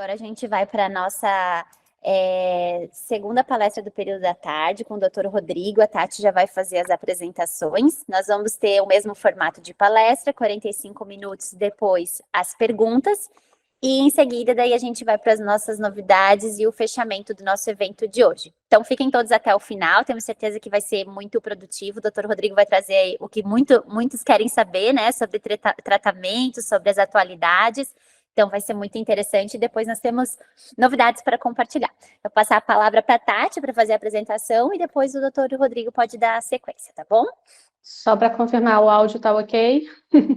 Agora a gente vai para a nossa segunda palestra do período da tarde com o Dr. Rodrigo. A Tati já vai fazer as apresentações. Nós vamos ter o mesmo formato de palestra, 45 minutos depois as perguntas, e em seguida daí a gente vai para as nossas novidades e o fechamento do nosso evento de hoje. Então fiquem todos até o final, temos certeza que vai ser muito produtivo. O Dr. Rodrigo vai trazer aí o que muitos querem saber, né, sobre tratamento, sobre as atualidades. Então, vai ser muito interessante. Depois nós temos novidades para compartilhar. Vou passar a palavra para a Tati para fazer a apresentação e depois o doutor Rodrigo pode dar a sequência, tá bom? Só para confirmar, o áudio está ok?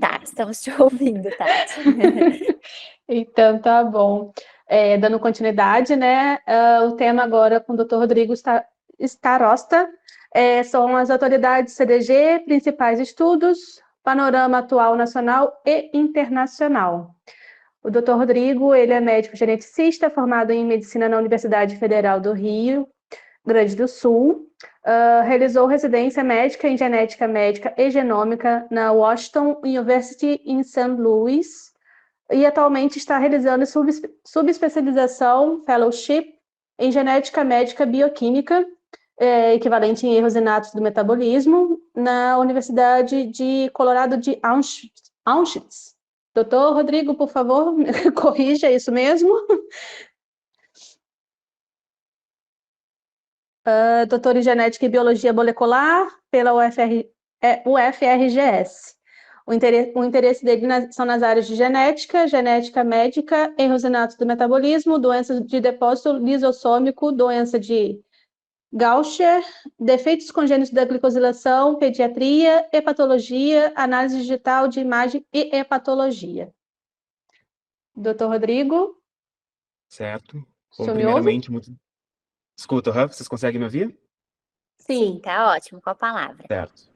Tá, estamos te ouvindo, Tati. Então, tá bom. Dando continuidade, né? O tema agora com o Dr. Rodrigo Starosta são as atualidades CDG, principais estudos, panorama atual nacional e internacional. O Dr. Rodrigo, ele é médico geneticista, formado em medicina na Universidade Federal do Rio Grande do Sul. Realizou residência médica em genética médica e genômica na Washington University em St. Louis e atualmente está realizando subespecialização, fellowship, em genética médica bioquímica, equivalente em erros inatos do metabolismo, na Universidade de Colorado de Auschwitz. Doutor Rodrigo, por favor, corrija isso mesmo. Doutor em Genética e Biologia Molecular pela UFRGS. O interesse dele são nas áreas de genética, genética médica, erros inatos do metabolismo, doenças de depósito lisossômico, doença de Gaucher, defeitos congênitos da glicosilação, pediatria, hepatologia, análise digital de imagem e hepatologia. Doutor Rodrigo? Certo. Bom, primeiramente, Escuta, vocês conseguem me ouvir? Sim, tá ótimo, com a palavra. Certo.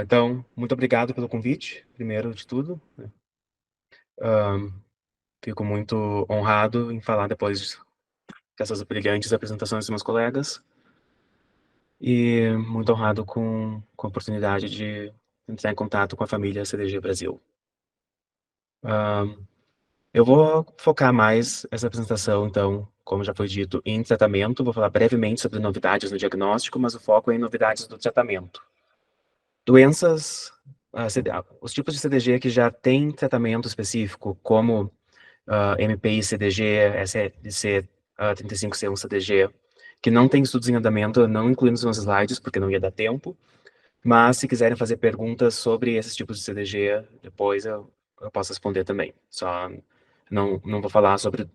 Então, muito obrigado pelo convite, primeiro de tudo. Fico muito honrado em falar depois dessas brilhantes apresentações dos meus colegas e muito honrado com a oportunidade de entrar em contato com a família CDG Brasil. Eu vou focar mais essa apresentação, então, como já foi dito, em tratamento. Vou falar brevemente sobre novidades no diagnóstico, mas o foco é em novidades do tratamento. Doenças, os tipos de CDG que já têm tratamento específico, como MPI CDG, SLC 35C1 CDG, que não tem estudos em andamento, não incluí nos meus slides, porque não ia dar tempo, mas se quiserem fazer perguntas sobre esses tipos de CDG, depois eu posso responder também. Só não vou falar sobre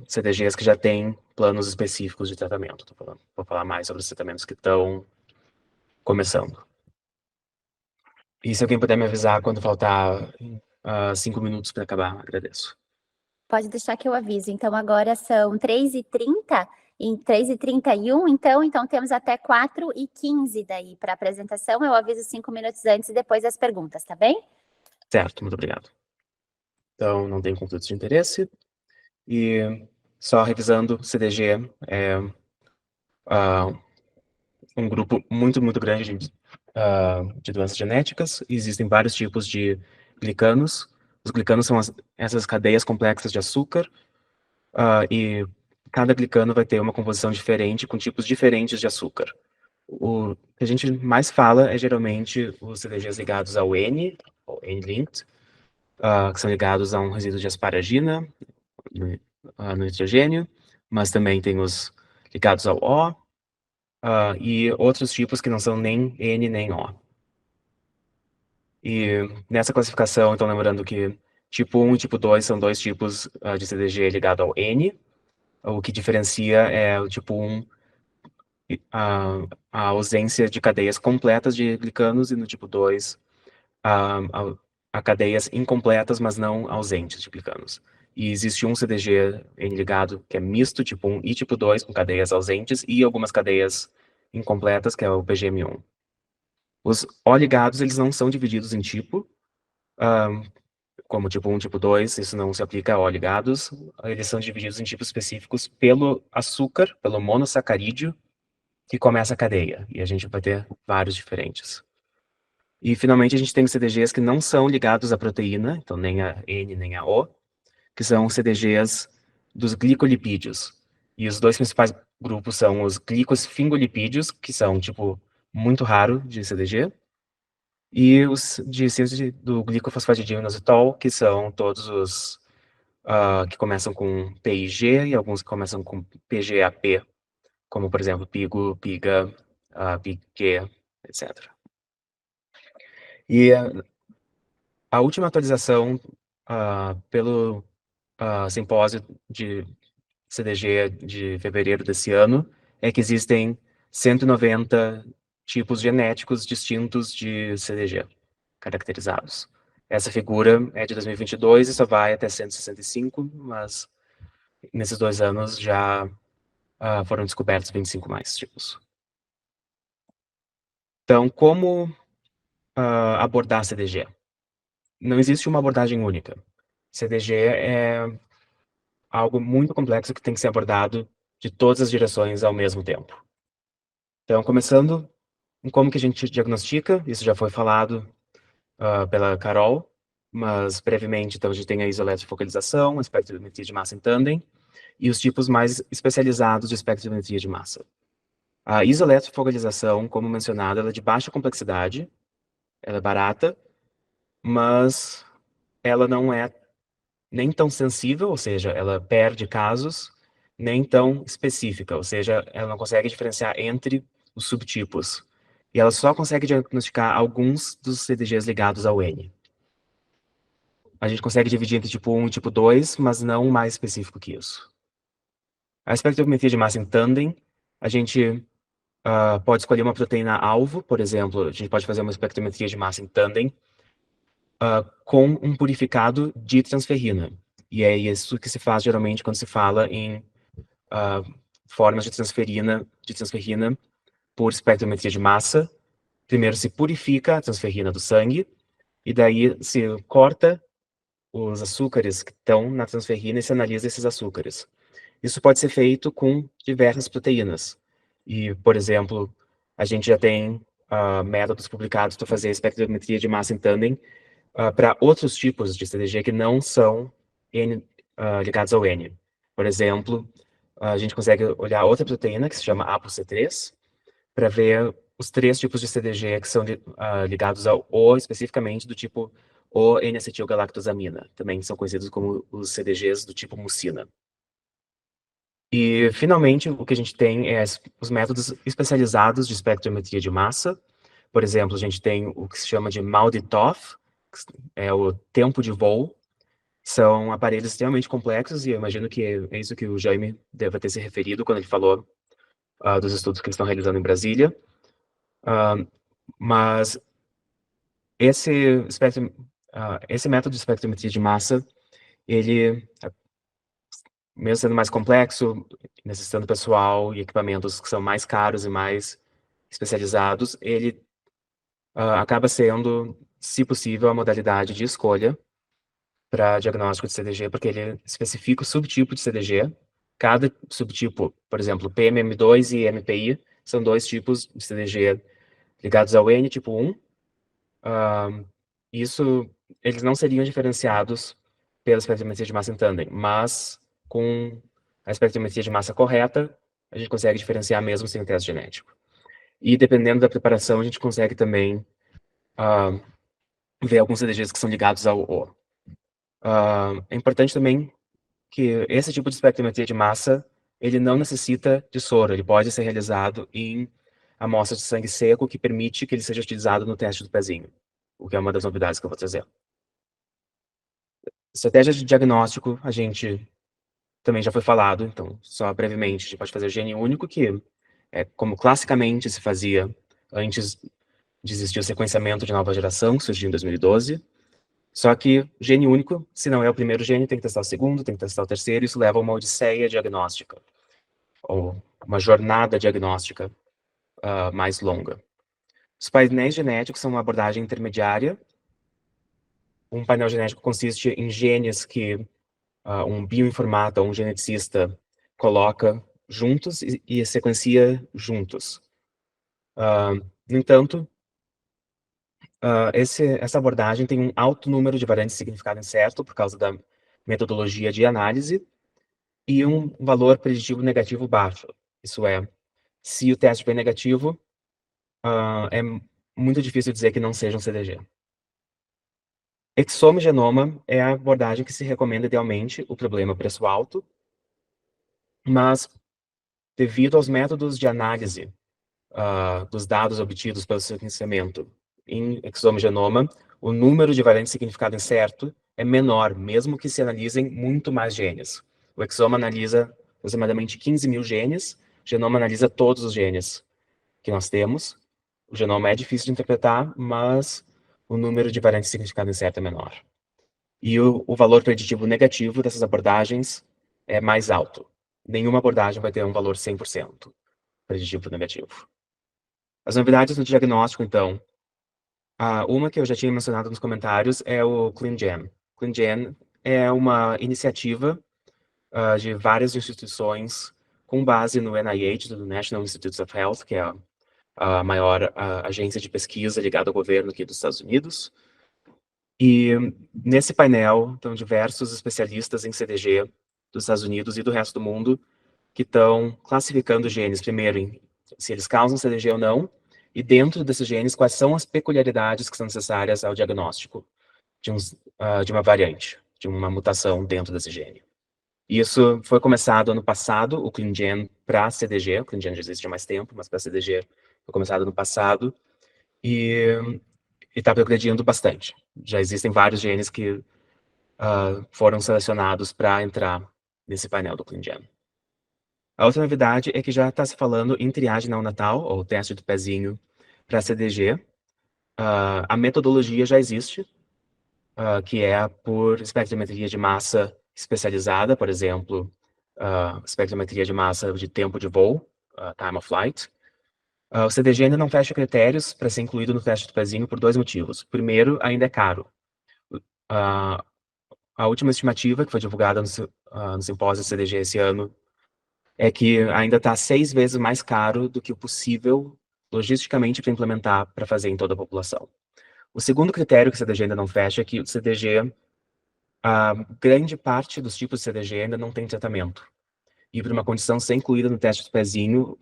CDGs que já têm planos específicos de tratamento. Vou falar mais sobre os tratamentos que estão começando. E se alguém puder me avisar quando faltar 5 minutos para acabar, agradeço. Pode deixar que eu aviso. Então, agora são 3h30, em 3h31, então temos até 4h15 daí para a apresentação. Eu aviso 5 minutos antes e depois as perguntas, tá bem? Certo, muito obrigado. Então, não tem conflito de interesse. E só revisando, CDG é um grupo muito, muito grande de doenças genéticas. Existem vários tipos de glicanos. Os glicanos são essas cadeias complexas de açúcar, e cada glicano vai ter uma composição diferente, com tipos diferentes de açúcar. O que a gente mais fala é geralmente os CDGs ligados ao N, ou N-linked, que são ligados a um resíduo de asparagina no nitrogênio, mas também tem os ligados ao O, e outros tipos que não são nem N nem O. E nessa classificação, então lembrando que tipo 1 e tipo 2 são dois tipos de CDG ligado ao N. O que diferencia é o tipo 1, a ausência de cadeias completas de glicanos, e no tipo 2, a cadeias incompletas, mas não ausentes de glicanos. E existe um CDG N ligado que é misto, tipo 1 e tipo 2, com cadeias ausentes e algumas cadeias incompletas, que é o PGM1. Os O ligados, eles não são divididos em tipo, como tipo 1, tipo 2, isso não se aplica a O ligados. Eles são divididos em tipos específicos pelo açúcar, pelo monossacarídeo, que começa a cadeia. E a gente vai ter vários diferentes. E, finalmente, a gente tem CDGs que não são ligados à proteína, então nem a N nem a O, que são os CDGs dos glicolipídios. E os dois principais grupos são os glicosfingolipídios, que são, tipo, muito raro de CDG, e os de síntese do glicofosfatidilinositol, que são todos os que começam com PIG e alguns que começam com PGAP, como, por exemplo, PIGO, PIGA, PIG, etc. E a última atualização pelo simpósio de CDG de fevereiro desse ano é que existem 190 tipos genéticos distintos de CDG caracterizados. Essa figura é de 2022 e só vai até 165, mas nesses 2 anos já foram descobertos 25 mais tipos. Então, como abordar CDG? Não existe uma abordagem única. CDG é algo muito complexo que tem que ser abordado de todas as direções ao mesmo tempo. Então, começando em como que a gente diagnostica, isso já foi falado pela Carol, mas brevemente, então a gente tem a isoeletrofocalização, a espectrometria de massa em tandem, e os tipos mais especializados de espectrometria de massa. A isoeletrofocalização, como mencionado, ela é de baixa complexidade, ela é barata, mas ela não é nem tão sensível, ou seja, ela perde casos, nem tão específica, ou seja, ela não consegue diferenciar entre os subtipos. E ela só consegue diagnosticar alguns dos CDGs ligados ao N. A gente consegue dividir entre tipo 1 e tipo 2, mas não mais específico que isso. A espectrometria de massa em tandem, a gente pode escolher uma proteína-alvo, por exemplo, a gente pode fazer uma espectrometria de massa em tandem com um purificado de transferrina. E é isso que se faz geralmente quando se fala em formas de transferrina por espectrometria de massa. Primeiro se purifica a transferrina do sangue, e daí se corta os açúcares que estão na transferrina e se analisa esses açúcares. Isso pode ser feito com diversas proteínas. E, por exemplo, a gente já tem métodos publicados para fazer espectrometria de massa em tandem para outros tipos de CDG que não são ligados ao N. Por exemplo, a gente consegue olhar outra proteína que se chama ApoC3 para ver os 3 tipos de CDG que são ligados ao O, especificamente do tipo O-N-acetilgalactosamina. Também são conhecidos como os CDGs do tipo mucina. E, finalmente, o que a gente tem é os métodos especializados de espectrometria de massa. Por exemplo, a gente tem o que se chama de MALDI-TOF, é o tempo de voo. São aparelhos extremamente complexos, e eu imagino que é isso que o Jaime deve ter se referido quando ele falou dos estudos que eles estão realizando em Brasília. Mas esse método de espectrometria de massa, ele, mesmo sendo mais complexo, necessitando pessoal e equipamentos que são mais caros e mais especializados, ele acaba sendo, se possível, a modalidade de escolha para diagnóstico de CDG, porque ele especifica o subtipo de CDG. Cada subtipo, por exemplo, PMM2 e MPI, são 2 tipos de CDG ligados ao N, tipo 1. Eles não seriam diferenciados pela espectrometria de massa em tandem, mas com a espectrometria de massa correta, a gente consegue diferenciar mesmo sem o teste genético. E dependendo da preparação, a gente consegue também ver alguns CDGs que são ligados ao O. É importante também que esse tipo de espectrometria de massa, ele não necessita de soro, ele pode ser realizado em amostra de sangue seco, que permite que ele seja utilizado no teste do pezinho, o que é uma das novidades que eu vou trazer. Estratégia de diagnóstico, a gente também já foi falado, então, só brevemente, a gente pode fazer gene único, que é como classicamente se fazia antes de existir o sequenciamento de nova geração, que surgiu em 2012. Só que gene único, se não é o primeiro gene, tem que testar o segundo, tem que testar o terceiro, isso leva a uma odisseia diagnóstica, ou uma jornada diagnóstica mais longa. Os painéis genéticos são uma abordagem intermediária. Um painel genético consiste em genes que um bioinformata ou um geneticista coloca juntos e sequencia juntos. No entanto, essa abordagem tem um alto número de variantes de significado incerto por causa da metodologia de análise e um valor preditivo negativo baixo. Isso é, se o teste for negativo, é muito difícil dizer que não seja um CDG. Exome genoma é a abordagem que se recomenda idealmente o problema preço alto, mas devido aos métodos de análise dos dados obtidos pelo sequenciamento em exome genoma, o número de variantes de significado incerto é menor, mesmo que se analisem muito mais genes. O exoma analisa aproximadamente 15 mil genes, o genoma analisa todos os genes que nós temos. O genoma é difícil de interpretar, mas o número de variantes de significado incerto é menor. E o valor preditivo negativo dessas abordagens é mais alto. Nenhuma abordagem vai ter um valor 100% preditivo negativo. As novidades no diagnóstico, então. Uma que eu já tinha mencionado nos comentários é o ClinGen. ClinGen é uma iniciativa de várias instituições com base no NIH, do National Institutes of Health, que é a maior agência de pesquisa ligada ao governo aqui dos Estados Unidos. E nesse painel estão diversos especialistas em CDG dos Estados Unidos e do resto do mundo que estão classificando genes, primeiro, em se eles causam CDG ou não, e dentro desses genes, quais são as peculiaridades que são necessárias ao diagnóstico de uma variante, de uma mutação dentro desse gene. Isso foi começado ano passado, o ClinGen para CDG, o ClinGen já existe há mais tempo, mas para CDG foi começado ano passado, e está progredindo bastante. Já existem vários genes que foram selecionados para entrar nesse painel do ClinGen. A outra novidade é que já está se falando em triagem neonatal, ou teste do pezinho, para CDG. A metodologia já existe, que é por espectrometria de massa especializada, por exemplo, espectrometria de massa de tempo de voo, time of flight. O CDG ainda não fecha critérios para ser incluído no teste do pezinho por 2 motivos. Primeiro, ainda é caro. A última estimativa, que foi divulgada no simpósio CDG esse ano, é que ainda está 6 vezes mais caro do que o possível logisticamente para implementar, para fazer em toda a população. O segundo critério que o CDG ainda não fecha é que o CDG, a grande parte dos tipos de CDG ainda não tem tratamento. E para uma condição ser incluída no teste do pezinho,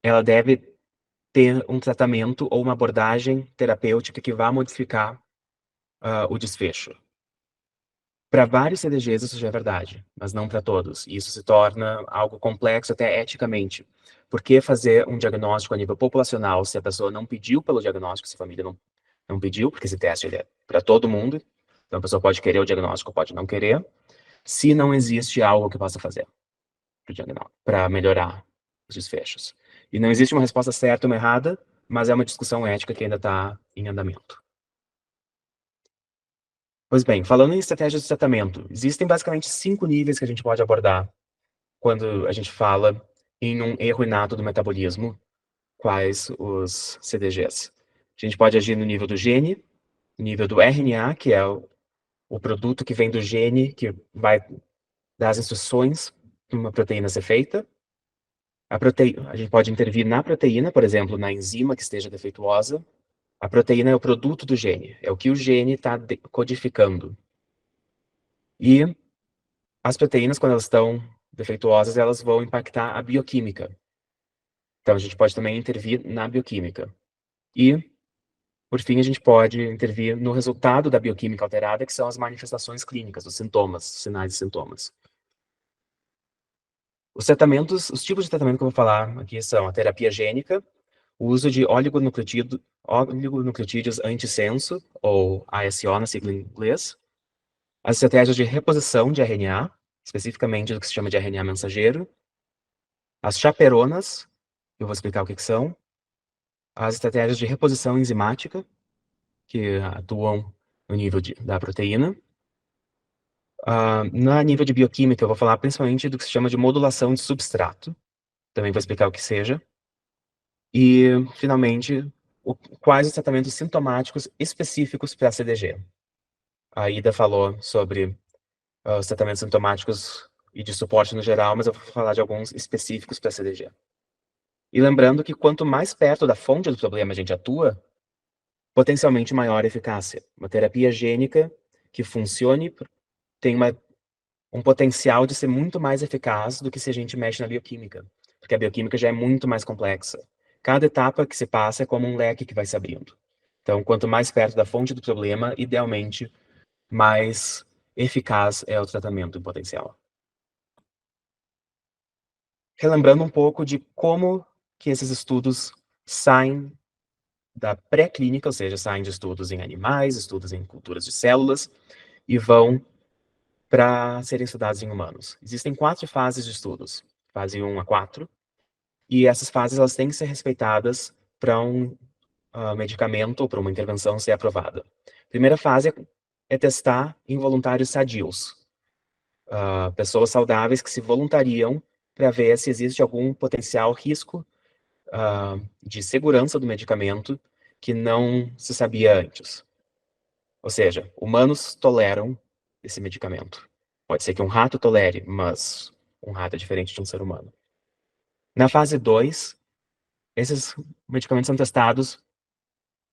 ela deve ter um tratamento ou uma abordagem terapêutica que vá modificar o desfecho. Para vários CDGs isso já é verdade, mas não para todos. E isso se torna algo complexo até eticamente. Por que fazer um diagnóstico a nível populacional se a pessoa não pediu pelo diagnóstico, se a família não pediu, porque esse teste ele é para todo mundo. Então a pessoa pode querer o diagnóstico, pode não querer, se não existe algo que possa fazer para melhorar os desfechos. E não existe uma resposta certa ou uma errada, mas é uma discussão ética que ainda está em andamento. Pois bem, falando em estratégias de tratamento, existem basicamente 5 níveis que a gente pode abordar quando a gente fala em um erro inato do metabolismo, quais os CDGs. A gente pode agir no nível do gene, no nível do RNA, que é o produto que vem do gene, que vai dar as instruções para uma proteína ser feita. A gente pode intervir na proteína, por exemplo, na enzima que esteja defeituosa. A proteína é o produto do gene, é o que o gene está codificando. E as proteínas, quando elas estão defeituosas, elas vão impactar a bioquímica. Então, a gente pode também intervir na bioquímica. E, por fim, a gente pode intervir no resultado da bioquímica alterada, que são as manifestações clínicas, os sintomas, os sinais e sintomas. Os tratamentos, os tipos de tratamento que eu vou falar aqui são a terapia gênica, o uso de oligonucleotídeos antissenso, ou ASO na sigla em inglês, as estratégias de reposição de RNA, especificamente do que se chama de RNA mensageiro, as chaperonas, eu vou explicar o que são, as estratégias de reposição enzimática, que atuam no nível da proteína. No nível de bioquímica, eu vou falar principalmente do que se chama de modulação de substrato, também vou explicar o que seja. E, finalmente, quais os tratamentos sintomáticos específicos para a CDG. A Ida falou sobre os tratamentos sintomáticos e de suporte no geral, mas eu vou falar de alguns específicos para a CDG. E lembrando que quanto mais perto da fonte do problema a gente atua, potencialmente maior a eficácia. Uma terapia gênica que funcione tem uma um potencial de ser muito mais eficaz do que se a gente mexe na bioquímica, porque a bioquímica já é muito mais complexa. Cada etapa que se passa é como um leque que vai se abrindo. Então, quanto mais perto da fonte do problema, idealmente, mais eficaz é o tratamento em potencial. Relembrando um pouco de como que esses estudos saem da pré-clínica, ou seja, saem de estudos em animais, estudos em culturas de células, e vão para serem estudados em humanos. Existem 4 fases de estudos, fase 1 a 4, e essas fases elas têm que ser respeitadas para um medicamento ou para uma intervenção ser aprovada. A primeira fase é testar em voluntários sadios, pessoas saudáveis que se voluntariam para ver se existe algum potencial risco de segurança do medicamento que não se sabia antes. Ou seja, humanos toleram esse medicamento. Pode ser que um rato tolere, mas um rato é diferente de um ser humano. Na fase 2, esses medicamentos são testados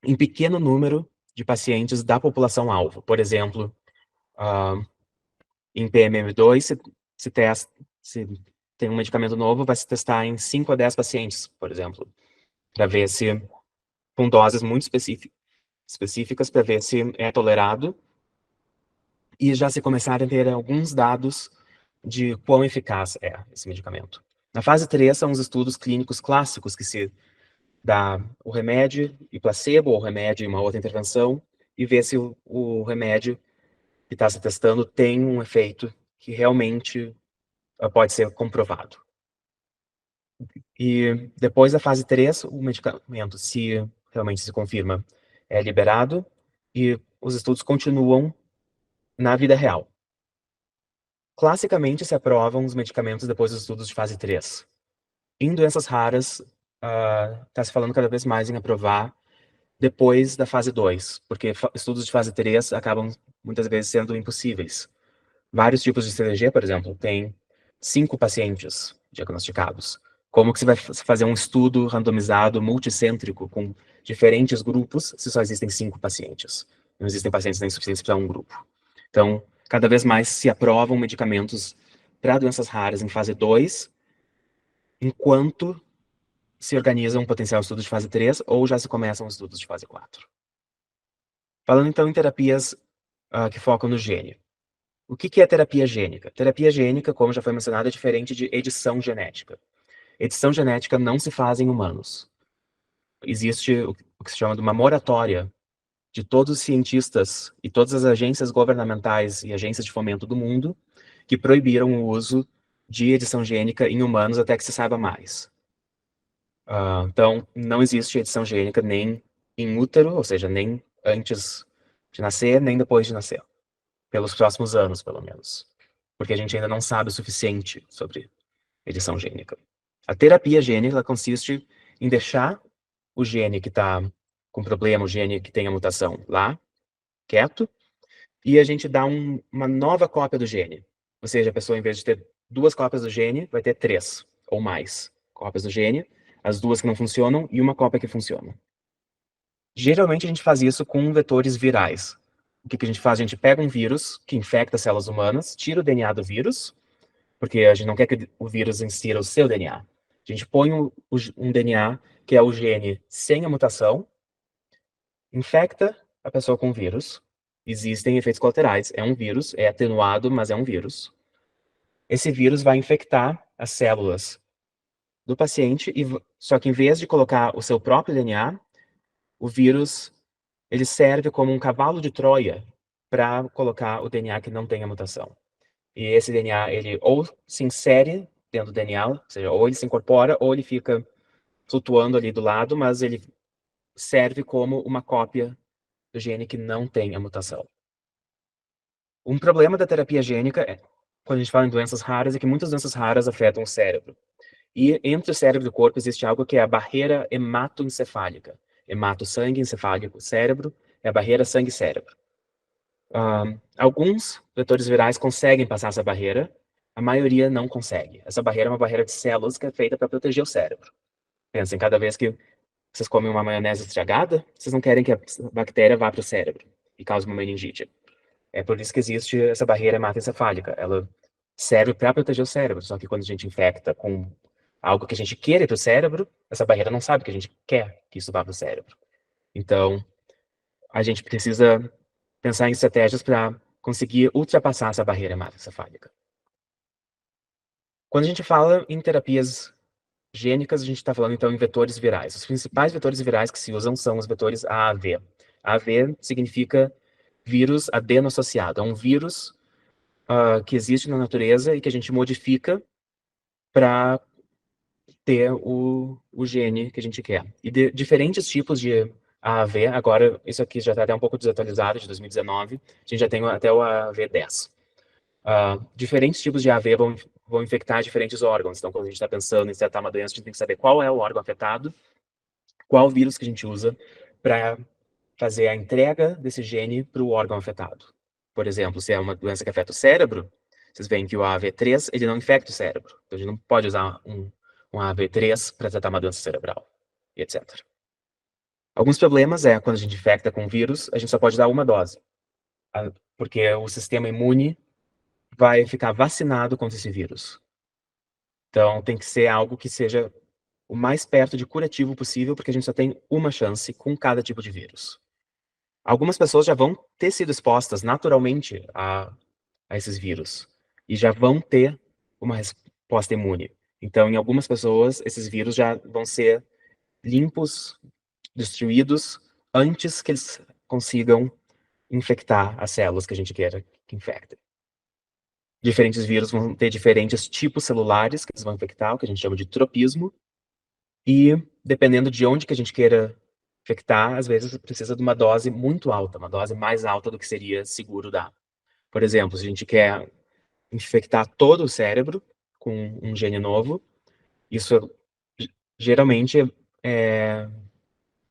em pequeno número de pacientes da população-alvo. Por exemplo, em PMM2, se tem um medicamento novo, vai se testar em 5 a 10 pacientes, por exemplo, para ver se, com doses muito específicas, para ver se é tolerado, e já se começar a ter alguns dados de quão eficaz é esse medicamento. Na fase 3, são os estudos clínicos clássicos, que se dá o remédio e placebo, ou remédio e uma outra intervenção, e ver se o remédio que está se testando tem um efeito que realmente pode ser comprovado. E depois da fase 3, o medicamento, se realmente se confirma, é liberado e os estudos continuam na vida real. Classicamente, se aprovam os medicamentos depois dos estudos de fase 3. Em doenças raras, está se falando cada vez mais em aprovar depois da fase 2, porque estudos de fase 3 acabam muitas vezes sendo impossíveis. Vários tipos de CDG, por exemplo, tem 5 pacientes diagnosticados. Como que você vai fazer um estudo randomizado, multicêntrico, com diferentes grupos, se só existem 5 pacientes? Não existem pacientes nem suficientes para um grupo. Então, cada vez mais se aprovam medicamentos para doenças raras em fase 2, enquanto se organiza um potencial estudo de fase 3 ou já se começam os estudos de fase 4. Falando então em terapias que focam no gene. O que é terapia gênica? Terapia gênica, como já foi mencionado, é diferente de edição genética. Edição genética não se faz em humanos. Existe o que se chama de uma moratória de todos os cientistas e todas as agências governamentais e agências de fomento do mundo que proibiram o uso de edição gênica em humanos até que se saiba mais. Então, não existe edição gênica nem em útero, ou seja, nem antes de nascer, nem depois de nascer. Pelos próximos anos, pelo menos. Porque a gente ainda não sabe o suficiente sobre edição gênica. A terapia gênica consiste em deixar o gene que está com problema, o gene que tem a mutação lá, quieto, e a gente dá uma nova cópia do gene. Ou seja, a pessoa, em vez de ter 2 cópias do gene, vai ter 3 ou mais cópias do gene, as 2 que não funcionam e uma cópia que funciona. Geralmente a gente faz isso com vetores virais. O que a gente faz? A gente pega um vírus que infecta células humanas, tira o DNA do vírus, porque a gente não quer que o vírus insira o seu DNA. A gente põe um DNA, que é o gene sem a mutação, infecta a pessoa com o vírus. Existem efeitos colaterais. É um vírus, é atenuado, mas é um vírus. Esse vírus vai infectar as células do paciente, só que em vez de colocar o seu próprio DNA, o vírus ele serve como um cavalo de Troia para colocar o DNA que não tem a mutação. E esse DNA, ele ou se insere dentro do DNA, ou seja, ou ele se incorpora, ou ele fica flutuando ali do lado, mas ele serve como uma cópia do gene que não tem a mutação. Um problema da terapia gênica, quando a gente fala em doenças raras, é que muitas doenças raras afetam o cérebro. E entre o cérebro e o corpo existe algo que é a barreira hematoencefálica. Hemato, sangue, encefálico, cérebro, é a barreira sangue-cérebro. Alguns vetores virais conseguem passar essa barreira, a maioria não consegue. Essa barreira é uma barreira de células que é feita para proteger o cérebro. Pensem, cada vez que vocês comem uma maionese estragada, vocês não querem que a bactéria vá para o cérebro e cause uma meningite. É por isso que existe essa barreira hematoencefálica. Ela serve para proteger o cérebro. Só que quando a gente infecta com algo que a gente queira para o cérebro, essa barreira não sabe que a gente quer que isso vá para o cérebro. Então, a gente precisa pensar em estratégias para conseguir ultrapassar essa barreira hematoencefálica. Quando a gente fala em terapias gênicas, a gente está falando então em vetores virais. Os principais vetores virais que se usam são os vetores AAV. AAV significa vírus adeno-associado. É um vírus que existe na natureza e que a gente modifica para ter o gene que a gente quer. E diferentes tipos de AAV, agora isso aqui já está até um pouco desatualizado, de 2019, a gente já tem até o AAV10. Diferentes tipos de AAV vão infectar diferentes órgãos. Então, quando a gente está pensando em tratar uma doença, a gente tem que saber qual é o órgão afetado, qual vírus que a gente usa para fazer a entrega desse gene para o órgão afetado. Por exemplo, se é uma doença que afeta o cérebro, vocês veem que o AAV3 ele não infecta o cérebro. Então, a gente não pode usar um AAV3 para tratar uma doença cerebral, e etc. Alguns problemas é quando a gente infecta com vírus, a gente só pode dar uma dose, porque o sistema imune vai ficar vacinado contra esse vírus. Então, tem que ser algo que seja o mais perto de curativo possível, porque a gente só tem uma chance com cada tipo de vírus. Algumas pessoas já vão ter sido expostas naturalmente a esses vírus e já vão ter uma resposta imune. Então, em algumas pessoas, esses vírus já vão ser limpos, destruídos, antes que eles consigam infectar as células que a gente queira que infectem. Diferentes vírus vão ter diferentes tipos celulares que eles vão infectar, o que a gente chama de tropismo, e dependendo de onde que a gente queira infectar, às vezes precisa de uma dose muito alta, uma dose mais alta do que seria seguro dar. Por exemplo, se a gente quer infectar todo o cérebro com um gene novo, isso geralmente é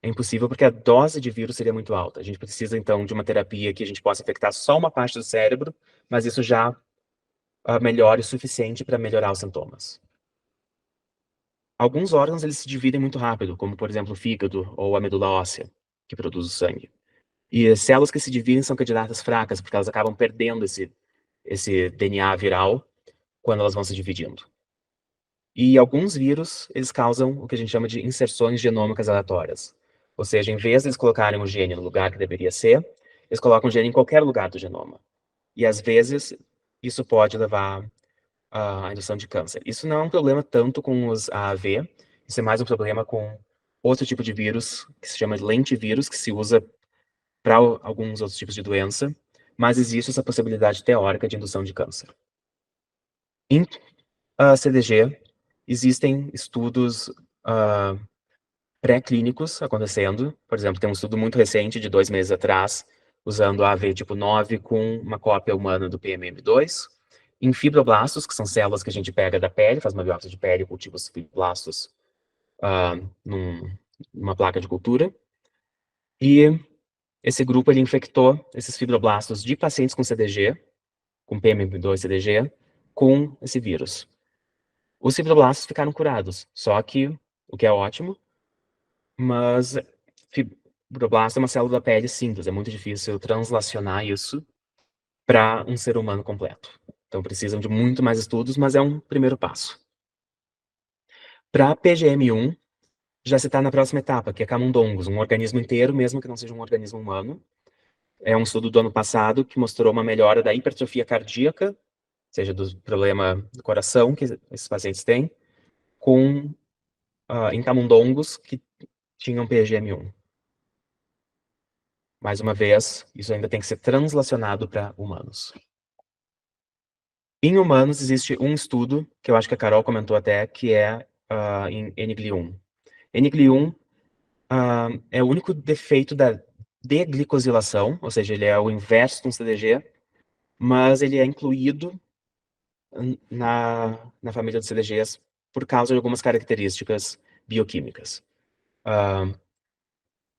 impossível porque a dose de vírus seria muito alta. A gente precisa, então, de uma terapia que a gente possa infectar só uma parte do cérebro, mas isso já melhore o suficiente para melhorar os sintomas. Alguns órgãos eles se dividem muito rápido, como, por exemplo, o fígado ou a medula óssea, que produz o sangue. E as células que se dividem são candidatas fracas, porque elas acabam perdendo esse DNA viral quando elas vão se dividindo. E alguns vírus, eles causam o que a gente chama de inserções genômicas aleatórias. Ou seja, em vez de eles colocarem o gene no lugar que deveria ser, eles colocam o gene em qualquer lugar do genoma. E às vezes, isso pode levar à indução de câncer. Isso não é um problema tanto com os AAV, isso é mais um problema com outro tipo de vírus, que se chama de lentivírus, que se usa para alguns outros tipos de doença, mas existe essa possibilidade teórica de indução de câncer. Em CDG, existem estudos pré-clínicos acontecendo. Por exemplo, tem um estudo muito recente, de 2 meses atrás, usando a AV tipo 9 com uma cópia humana do PMM2, em fibroblastos, que são células que a gente pega da pele, faz uma biópsia de pele, cultiva os fibroblastos numa placa de cultura. E esse grupo ele infectou esses fibroblastos de pacientes com CDG, com PMM2 CDG, com esse vírus. Os fibroblastos ficaram curados, só que, o que é ótimo, mas fibroblasto é uma célula da pele simples, é muito difícil translacionar isso para um ser humano completo. Então precisam de muito mais estudos, mas é um primeiro passo. Para PGM1, já se está na próxima etapa, que é camundongos, um organismo inteiro, mesmo que não seja um organismo humano. É um estudo do ano passado que mostrou uma melhora da hipertrofia cardíaca, seja do problema do coração que esses pacientes têm, em camundongos que tinham PGM1. Mais uma vez, isso ainda tem que ser translacionado para humanos. Em humanos, existe um estudo, que eu acho que a Carol comentou até, que é em NGLI1. NGLI1 é o único defeito da deglicosilação, ou seja, ele é o inverso de um CDG, mas ele é incluído na família dos CDGs por causa de algumas características bioquímicas.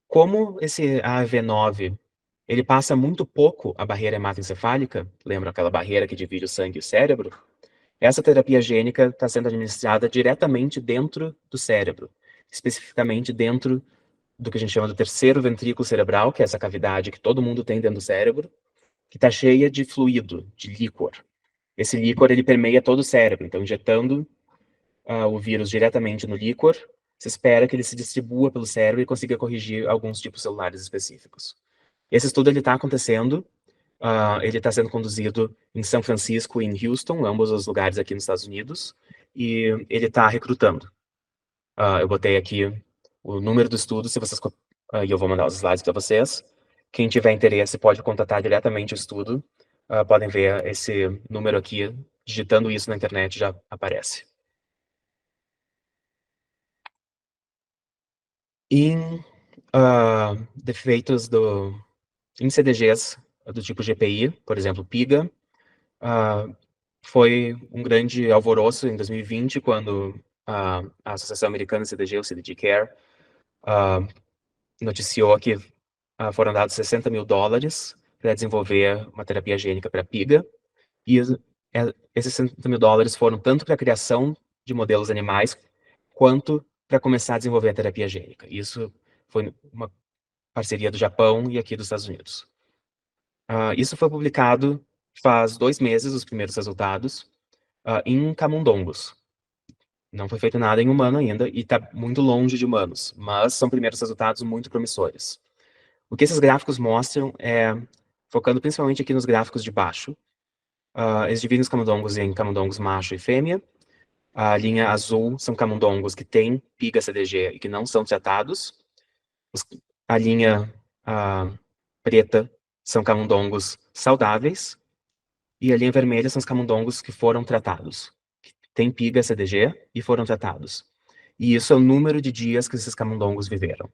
Como esse AAV9 ele passa muito pouco a barreira hematoencefálica, lembra aquela barreira que divide o sangue e o cérebro? Essa terapia gênica está sendo administrada diretamente dentro do cérebro, especificamente dentro do que a gente chama do terceiro ventrículo cerebral, que é essa cavidade que todo mundo tem dentro do cérebro, que está cheia de fluido, de líquor. esse líquor, ele permeia todo o cérebro. Então, injetando o vírus diretamente no líquor, se espera que ele se distribua pelo cérebro e consiga corrigir alguns tipos celulares específicos. Esse estudo está acontecendo, ele está sendo conduzido em São Francisco e em Houston, ambos os lugares aqui nos Estados Unidos, e ele está recrutando. Eu botei aqui o número do estudo, se vocês, e eu vou mandar os slides para vocês. Quem tiver interesse pode contatar diretamente o estudo. Podem ver esse número aqui, digitando isso na internet já aparece. Em defeitos em CDGs do tipo GPI, por exemplo, PIGA, foi um grande alvoroço em 2020, quando a Associação Americana de CDG, o CDG Care, noticiou que foram dados $60 mil para desenvolver uma terapia gênica para PIGA, e esses $60 mil foram tanto para a criação de modelos animais, quanto para começar a desenvolver a terapia gênica. Isso foi uma parceria do Japão e aqui dos Estados Unidos. Isso foi publicado faz 2 meses, os primeiros resultados, em camundongos. Não foi feito nada em humano ainda e está muito longe de humanos, mas são primeiros resultados muito promissores. O que esses gráficos mostram focando principalmente aqui nos gráficos de baixo, eles dividem os camundongos em camundongos macho e fêmea. A linha azul são camundongos que têm PIGA CDG e que não são tratados. A linha preta são camundongos saudáveis. E a linha vermelha são os camundongos que foram tratados. Têm PIGA CDG e foram tratados. E isso é o número de dias que esses camundongos viveram.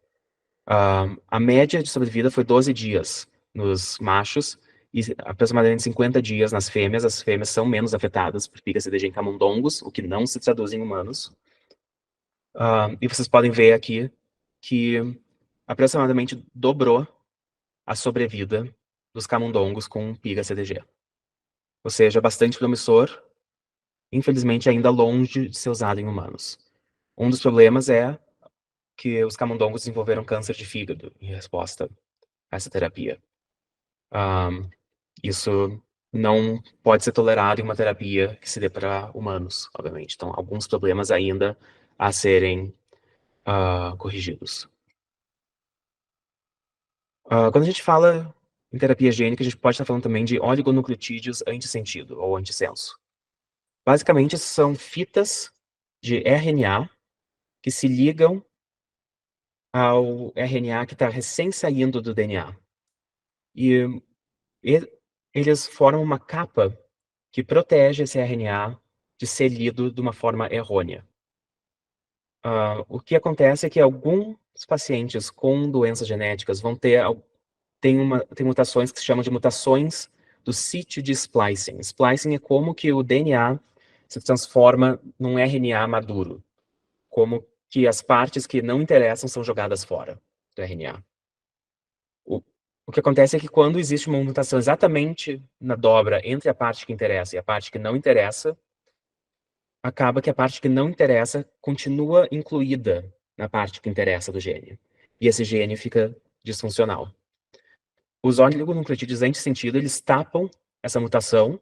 A média de sobrevida foi 12 dias nos machos e aproximadamente 50 dias nas fêmeas. As fêmeas são menos afetadas por PIGA CDG em camundongos, o que não se traduz em humanos. E vocês podem ver aqui que aproximadamente dobrou a sobrevida dos camundongos com PIGA CDG. Ou seja, bastante promissor, infelizmente ainda longe de ser usado em humanos. Um dos problemas é que os camundongos desenvolveram câncer de fígado em resposta a essa terapia. Isso não pode ser tolerado em uma terapia que se dê para humanos, obviamente. Então, alguns problemas ainda a serem corrigidos. Quando a gente fala em terapia gênica, a gente pode estar falando também de oligonucleotídeos antissentido ou antissenso. Basicamente, são fitas de RNA que se ligam ao RNA que está recém saindo do DNA. E eles formam uma capa que protege esse RNA de ser lido de uma forma errônea. O que acontece é que alguns pacientes com doenças genéticas vão tem mutações que se chamam de mutações do sítio de splicing. Splicing é como que o DNA se transforma num RNA maduro, como que as partes que não interessam são jogadas fora do RNA. O que acontece é que quando existe uma mutação exatamente na dobra entre a parte que interessa e a parte que não interessa, acaba que a parte que não interessa continua incluída na parte que interessa do gene. E esse gene fica disfuncional. Os oligonucleotídeos antissentido, eles tapam essa mutação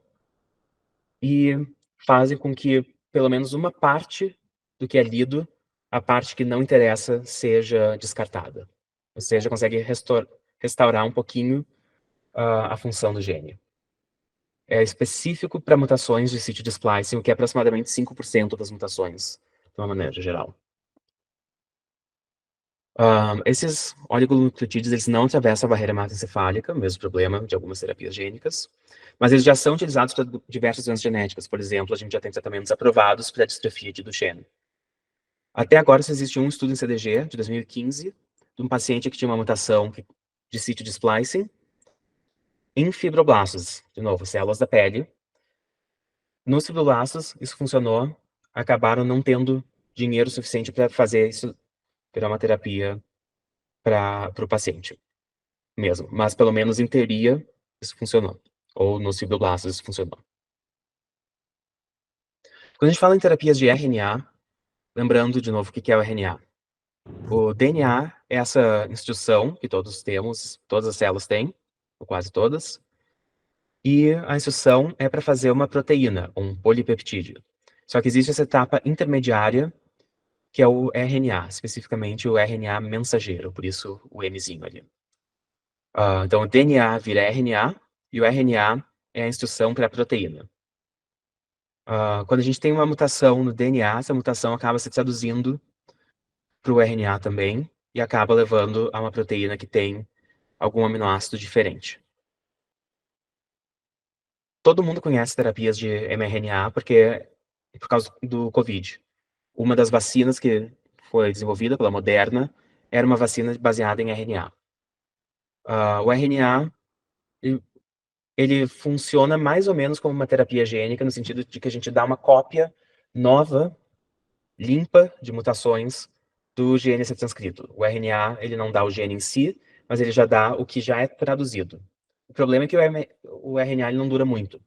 e fazem com que pelo menos uma parte do que é lido, a parte que não interessa, seja descartada. Ou seja, consegue restaurar um pouquinho a função do gene. É específico para mutações de sítio de splicing, o que é aproximadamente 5% das mutações, de uma maneira geral. Esses oligonucleotídeos, eles não atravessam a barreira hematoencefálica, o mesmo problema de algumas terapias gênicas, mas eles já são utilizados para diversas doenças genéticas. Por exemplo, a gente já tem tratamentos aprovados para a distrofia de Duchenne. Até agora, só existe um estudo em CDG, de 2015, de um paciente que tinha uma mutação de sítio de splicing em fibroblastos, de novo, células da pele. Nos fibroblastos, isso funcionou, acabaram não tendo dinheiro suficiente para fazer isso virar uma terapia para o paciente mesmo. Mas, pelo menos, em teoria, isso funcionou. Ou nos fibroblastos isso funcionou. Quando a gente fala em terapias de RNA, lembrando, de novo, o que é o RNA. O DNA é essa instrução que todos temos, todas as células têm, ou quase todas, e a instrução é para fazer uma proteína, um polipeptídeo. Só que existe essa etapa intermediária, que é o RNA, especificamente o RNA mensageiro, por isso o Mzinho ali. Então, o DNA vira RNA, e o RNA é a instrução para a proteína. Quando a gente tem uma mutação no DNA, essa mutação acaba se traduzindo para o RNA também, e acaba levando a uma proteína que tem algum aminoácido diferente. Todo mundo conhece terapias de mRNA por causa do COVID. Uma das vacinas que foi desenvolvida pela Moderna era uma vacina baseada em RNA. O RNA, ele funciona mais ou menos como uma terapia gênica, no sentido de que a gente dá uma cópia nova, limpa, de mutações do gene a ser transcrito. O RNA, ele não dá o gene em si, mas ele já dá o que já é traduzido. O problema é que o RNA ele não dura muito.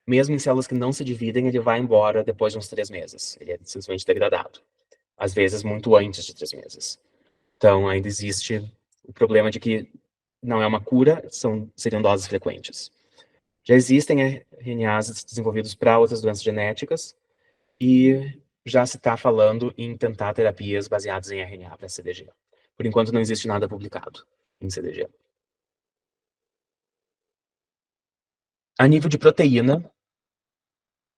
Mesmo em células que não se dividem, ele vai embora depois de uns 3 meses. Ele é simplesmente degradado. Às vezes, muito antes de 3 meses. Então, ainda existe o problema de que não é uma cura, seriam doses frequentes. Já existem RNAs desenvolvidos para outras doenças genéticas e já se está falando em tentar terapias baseadas em RNA para CDG. Por enquanto, não existe nada publicado em CDG. A nível de proteína,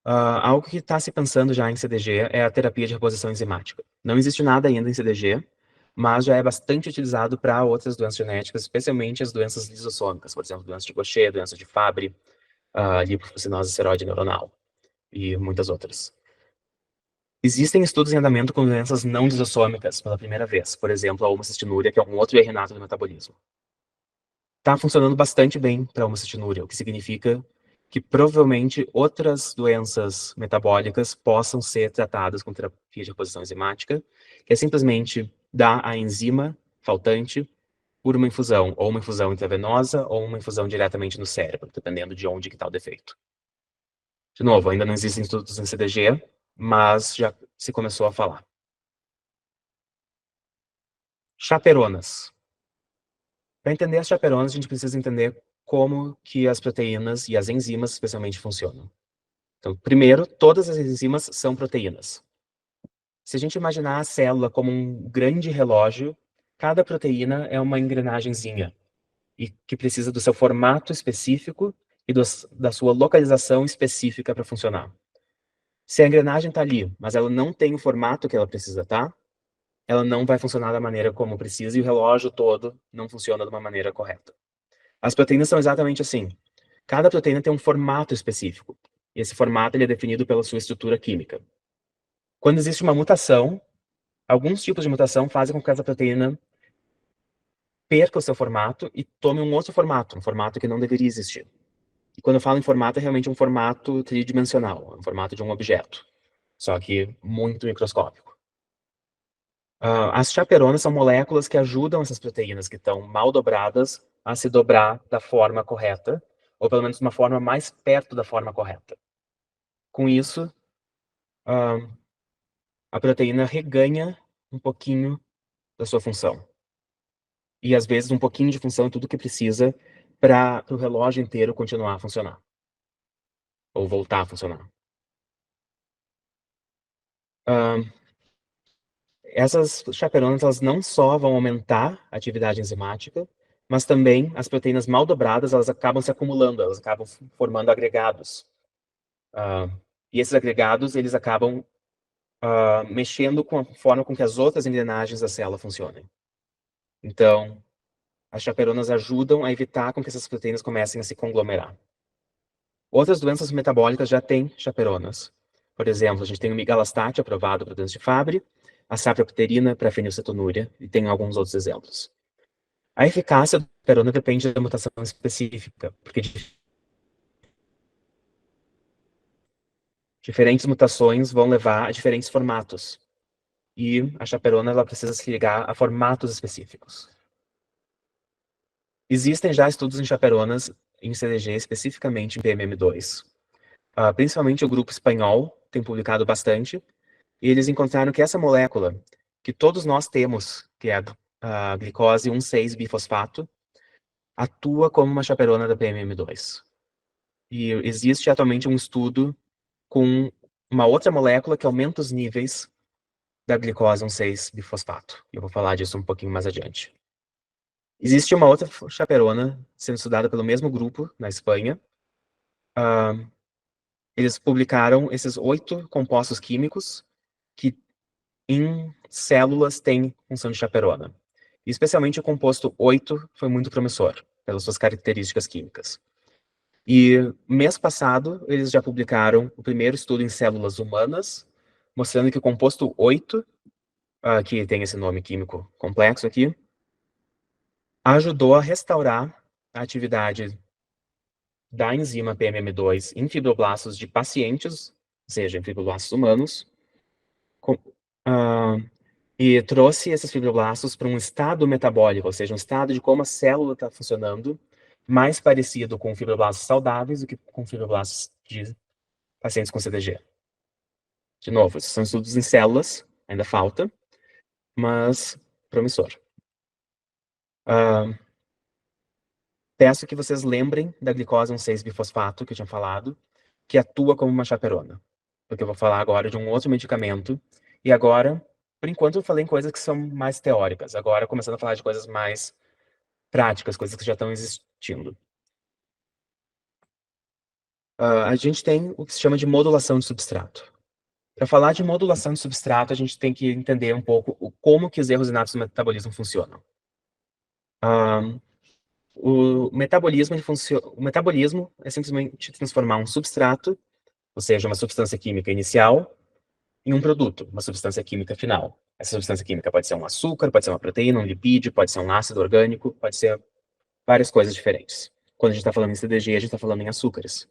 algo que está se pensando já em CDG é a terapia de reposição enzimática. Não existe nada ainda em CDG, mas já é bastante utilizado para outras doenças genéticas, especialmente as doenças lisossômicas, por exemplo, doença de Gaucher, doença de Fabry, lipofuscinose esteroide neuronal e muitas outras. Existem estudos em andamento com doenças não lisossômicas pela primeira vez, por exemplo, a homocistinúria, que é um outro erro do metabolismo. Está funcionando bastante bem para a homocistinúria, o que significa que provavelmente outras doenças metabólicas possam ser tratadas com terapia de reposição enzimática, que é simplesmente dar a enzima faltante por uma infusão, ou uma infusão intravenosa, ou uma infusão diretamente no cérebro, dependendo de onde que está o defeito. De novo, ainda não existem estudos em CDG, mas já se começou a falar. Chaperonas. Para entender as chaperonas, a gente precisa entender como que as proteínas e as enzimas, especialmente, funcionam. Então, primeiro, todas as enzimas são proteínas. Se a gente imaginar a célula como um grande relógio, cada proteína é uma engrenagemzinha, e que precisa do seu formato específico e da sua localização específica para funcionar. Se a engrenagem está ali, mas ela não tem o formato que ela precisa estar, ela não vai funcionar da maneira como precisa e o relógio todo não funciona de uma maneira correta. As proteínas são exatamente assim. Cada proteína tem um formato específico. E esse formato ele é definido pela sua estrutura química. Quando existe uma mutação, alguns tipos de mutação fazem com que essa proteína perca o seu formato e tome um outro formato, um formato que não deveria existir. E quando eu falo em formato, é realmente um formato tridimensional, um formato de um objeto, só que muito microscópico. As chaperonas são moléculas que ajudam essas proteínas que estão mal dobradas a se dobrar da forma correta, ou pelo menos de uma forma mais perto da forma correta. Com isso, a proteína reganha um pouquinho da sua função. E às vezes um pouquinho de função é tudo que precisa para o relógio inteiro continuar a funcionar. Ou voltar a funcionar. Essas chaperonas elas não só vão aumentar a atividade enzimática, mas também as proteínas mal dobradas elas acabam se acumulando, elas acabam formando agregados. E esses agregados eles acabam mexendo com a forma com que as outras engrenagens da célula funcionem. Então, as chaperonas ajudam a evitar com que essas proteínas comecem a se conglomerar. Outras doenças metabólicas já têm chaperonas. Por exemplo, a gente tem o migalastat aprovado para doença de Fabry, a sapropterina para fenilcetonúria, e tem alguns outros exemplos. A eficácia da chaperona depende da mutação específica, porque diferentes mutações vão levar a diferentes formatos. E a chaperona ela precisa se ligar a formatos específicos. Existem já estudos em chaperonas em CDG, especificamente em PMM2. Principalmente o grupo espanhol tem publicado bastante, e eles encontraram que essa molécula, que todos nós temos, que é a glicose 1,6-bifosfato, atua como uma chaperona da PMM2. E existe atualmente um estudo com uma outra molécula que aumenta os níveis da glicose 1,6-bifosfato. Eu vou falar disso um pouquinho mais adiante. Existe uma outra chaperona sendo estudada pelo mesmo grupo na Espanha. Eles publicaram esses 8 compostos químicos que em células têm função de chaperona. E especialmente o composto 8 foi muito promissor pelas suas características químicas. E mês passado, eles já publicaram o primeiro estudo em células humanas, mostrando que o composto 8, que tem esse nome químico complexo aqui, ajudou a restaurar a atividade da enzima PMM2 em fibroblastos de pacientes, ou seja, em fibroblastos humanos, e trouxe esses fibroblastos para um estado metabólico, ou seja, um estado de como a célula está funcionando, mais parecido com fibroblastos saudáveis do que com fibroblastos de pacientes com CDG. De novo, esses são estudos em células, ainda falta, mas promissor. Peço que vocês lembrem da glicose 1,6-bifosfato que eu tinha falado, que atua como uma chaperona. Porque eu vou falar agora de um outro medicamento. E agora, por enquanto, eu falei em coisas que são mais teóricas. Agora, começando a falar de coisas mais práticas, coisas que já estão existindo. A gente tem o que se chama de modulação de substrato. Para falar de modulação de substrato, a gente tem que entender um pouco como que os erros inatos do metabolismo funcionam. O metabolismo é simplesmente transformar um substrato, ou seja, uma substância química inicial, em um produto, uma substância química final. Essa substância química pode ser um açúcar, pode ser uma proteína, um lipídio, pode ser um ácido orgânico, pode ser várias coisas diferentes. Quando a gente está falando em CDG, a gente está falando em açúcares.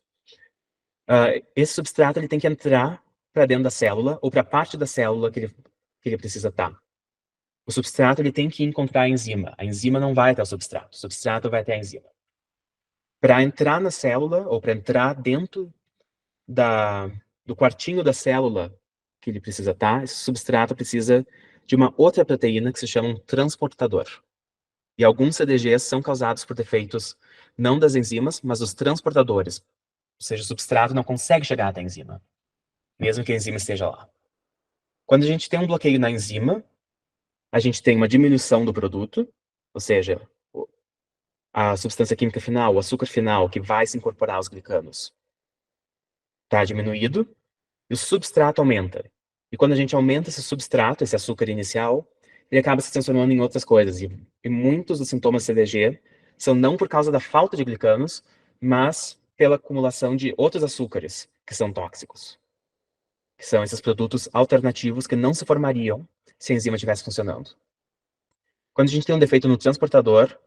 Esse substrato ele tem que entrar para dentro da célula ou para a parte da célula que ele precisa estar. O substrato ele tem que encontrar a enzima. A enzima não vai até o substrato vai até a enzima. Para entrar na célula ou para entrar dentro do quartinho da célula que ele precisa estar, esse substrato precisa de uma outra proteína que se chama um transportador. E alguns CDGs são causados por defeitos não das enzimas, mas dos transportadores. Ou seja, o substrato não consegue chegar até a enzima, mesmo que a enzima esteja lá. Quando a gente tem um bloqueio na enzima, a gente tem uma diminuição do produto, ou seja, a substância química final, o açúcar final, que vai se incorporar aos glicanos, está diminuído, e o substrato aumenta. E quando a gente aumenta esse substrato, esse açúcar inicial, ele acaba se transformando em outras coisas. E muitos dos sintomas CDG são não por causa da falta de glicanos, mas pela acumulação de outros açúcares que são tóxicos. Que são esses produtos alternativos que não se formariam se a enzima estivesse funcionando. Quando a gente tem um defeito no transportador,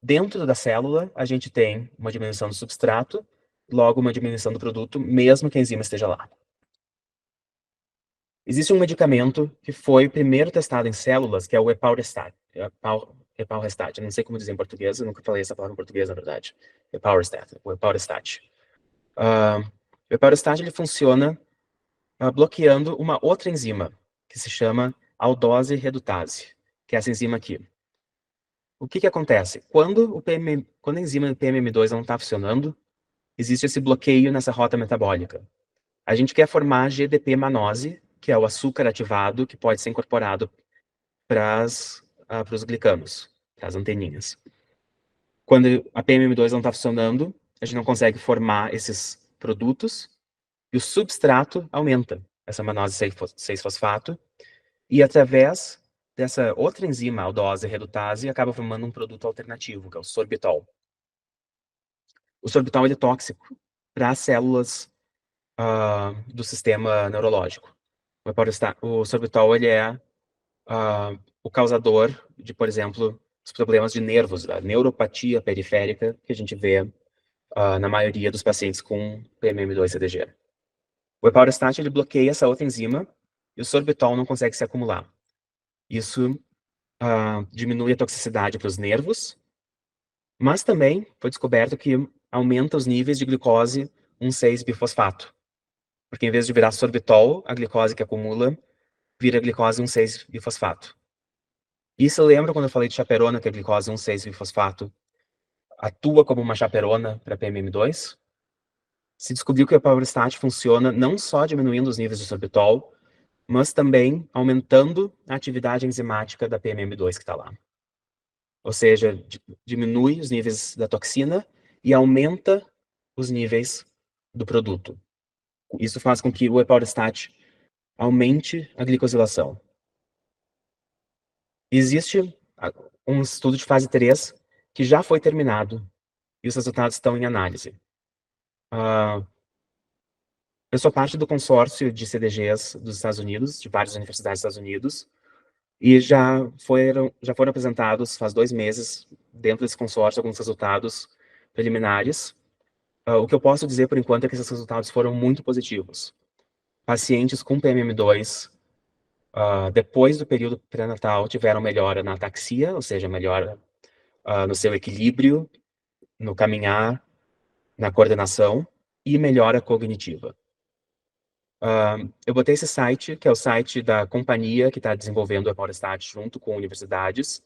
dentro da célula, a gente tem uma diminuição do substrato, logo uma diminuição do produto, mesmo que a enzima esteja lá. Existe um medicamento que foi primeiro testado em células, que é o Epaurestat. Epaurestat, eu não sei como dizer em português, eu nunca falei essa palavra em português, na verdade. O Epaurestat. O Epaurestat, ele funciona bloqueando uma outra enzima, que se chama aldose redutase, que é essa enzima aqui. O que acontece? Quando a enzima PMM2 não está funcionando, existe esse bloqueio nessa rota metabólica. A gente quer formar GDP-manose, que é o açúcar ativado que pode ser incorporado para os glicanos, para as anteninhas. Quando a PMM2 não está funcionando, a gente não consegue formar esses produtos e o substrato aumenta, essa manose 6-fosfato, e através dessa outra enzima, aldose redutase, acaba formando um produto alternativo, que é o sorbitol. O sorbitol ele é tóxico para as células do sistema neurológico. O sorbitol ele é o causador de, por exemplo, os problemas de nervos, a neuropatia periférica que a gente vê na maioria dos pacientes com PMM2-CDG. O Epaurestat ele bloqueia essa outra enzima e o sorbitol não consegue se acumular. Isso diminui a toxicidade para os nervos, mas também foi descoberto que aumenta os níveis de glicose 1,6-bifosfato. Porque em vez de virar sorbitol, a glicose que acumula vira glicose 1,6-bifosfato. E você lembra quando eu falei de chaperona, que a glicose 1,6-bifosfato atua como uma chaperona para PMM2? se descobriu que o Epaurostat funciona não só diminuindo os níveis de sorbitol, mas também aumentando a atividade enzimática da PMM2 que está lá. Ou seja, diminui os níveis da toxina e aumenta os níveis do produto. Isso faz com que o Epaurostat aumente a glicosilação. Existe um estudo de fase 3 que já foi terminado e os resultados estão em análise. Eu sou parte do consórcio de CDGs dos Estados Unidos, de várias universidades dos Estados Unidos, e já foram apresentados, faz 2 meses, dentro desse consórcio, alguns resultados preliminares. O que eu posso dizer, por enquanto, é que esses resultados foram muito positivos. Pacientes com PMM2, depois do período pré-natal, tiveram melhora na ataxia, ou seja, melhora no seu equilíbrio, no caminhar, na coordenação, e melhora cognitiva. Eu botei esse site, que é o site da companhia que está desenvolvendo o Epaurostat junto com universidades.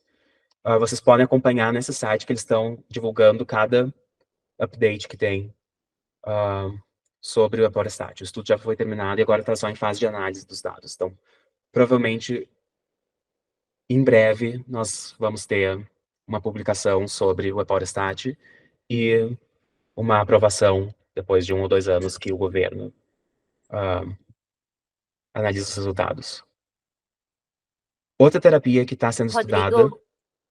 Vocês podem acompanhar nesse site que eles estão divulgando cada update que tem sobre o Epaurostat. O estudo já foi terminado e agora está só em fase de análise dos dados. Então, provavelmente, em breve, nós vamos ter uma publicação sobre o Epaurostat e uma aprovação depois de 1 ou 2 anos que o governo analisa os resultados. Outra terapia que está sendo estudada... Rodrigo,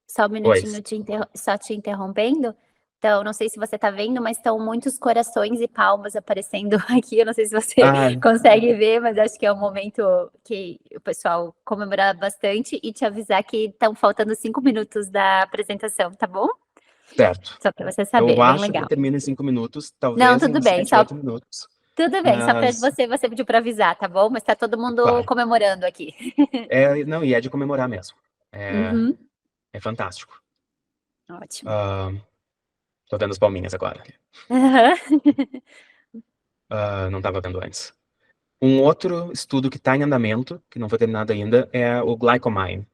só um minutinho, só te interrompendo. Então, não sei se você está vendo, mas estão muitos corações e palmas aparecendo aqui. Eu não sei se você consegue ver, mas acho que é um momento que o pessoal comemora bastante. E te avisar que estão faltando 5 minutos da apresentação, tá bom? Certo. Só para você saber, eu bem acho legal. que termina em 5 minutos, Não, talvez tudo em bem, 7, 8 minutos. Tudo bem, só para você pediu para avisar, tá bom? Mas está todo mundo comemorando aqui. Não, e é de comemorar mesmo. É fantástico. Ótimo. Tô vendo as palminhas agora. Não estava vendo antes. Um outro estudo que está em andamento, que não foi terminado ainda, é o Glycomine,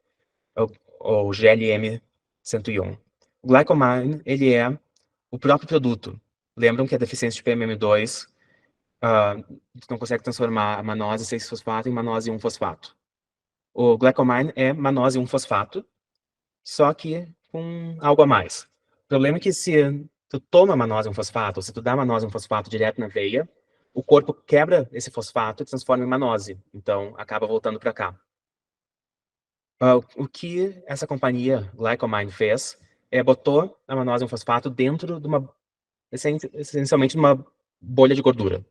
ou GLM-101. O Glycomine, ele é o próprio produto. Lembram que a deficiência de PMM2 não consegue transformar a manose 6-fosfato em manose 1-fosfato. O Glycomine é manose 1-fosfato, só que com algo a mais. O problema é que se tu toma manose 1-fosfato, ou se tu dá manose 1-fosfato direto na veia, o corpo quebra esse fosfato e transforma em manose. Então, acaba voltando para cá. O que essa companhia, Glycomine, fez é botou a manose 1-fosfato dentro de uma, essencialmente, uma bolha de gordura.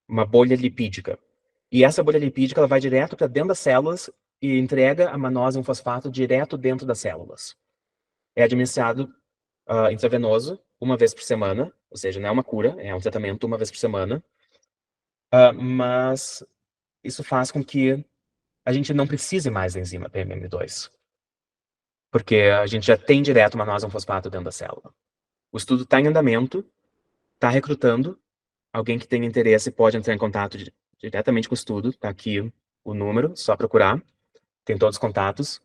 Uma bolha lipídica. E essa bolha lipídica ela vai direto para dentro das células e entrega a manose 1-fosfato direto dentro das células. É administrado intravenoso 1 vez por semana, ou seja, não é uma cura, é um tratamento 1 vez por semana. Mas isso faz com que a gente não precise mais da enzima PMM2. Porque a gente já tem direto manose 1-fosfato dentro da célula. O estudo está em andamento, está recrutando. Alguém que tenha interesse pode entrar em contato diretamente com o estudo. Está aqui o número, só procurar. Tem todos os contatos.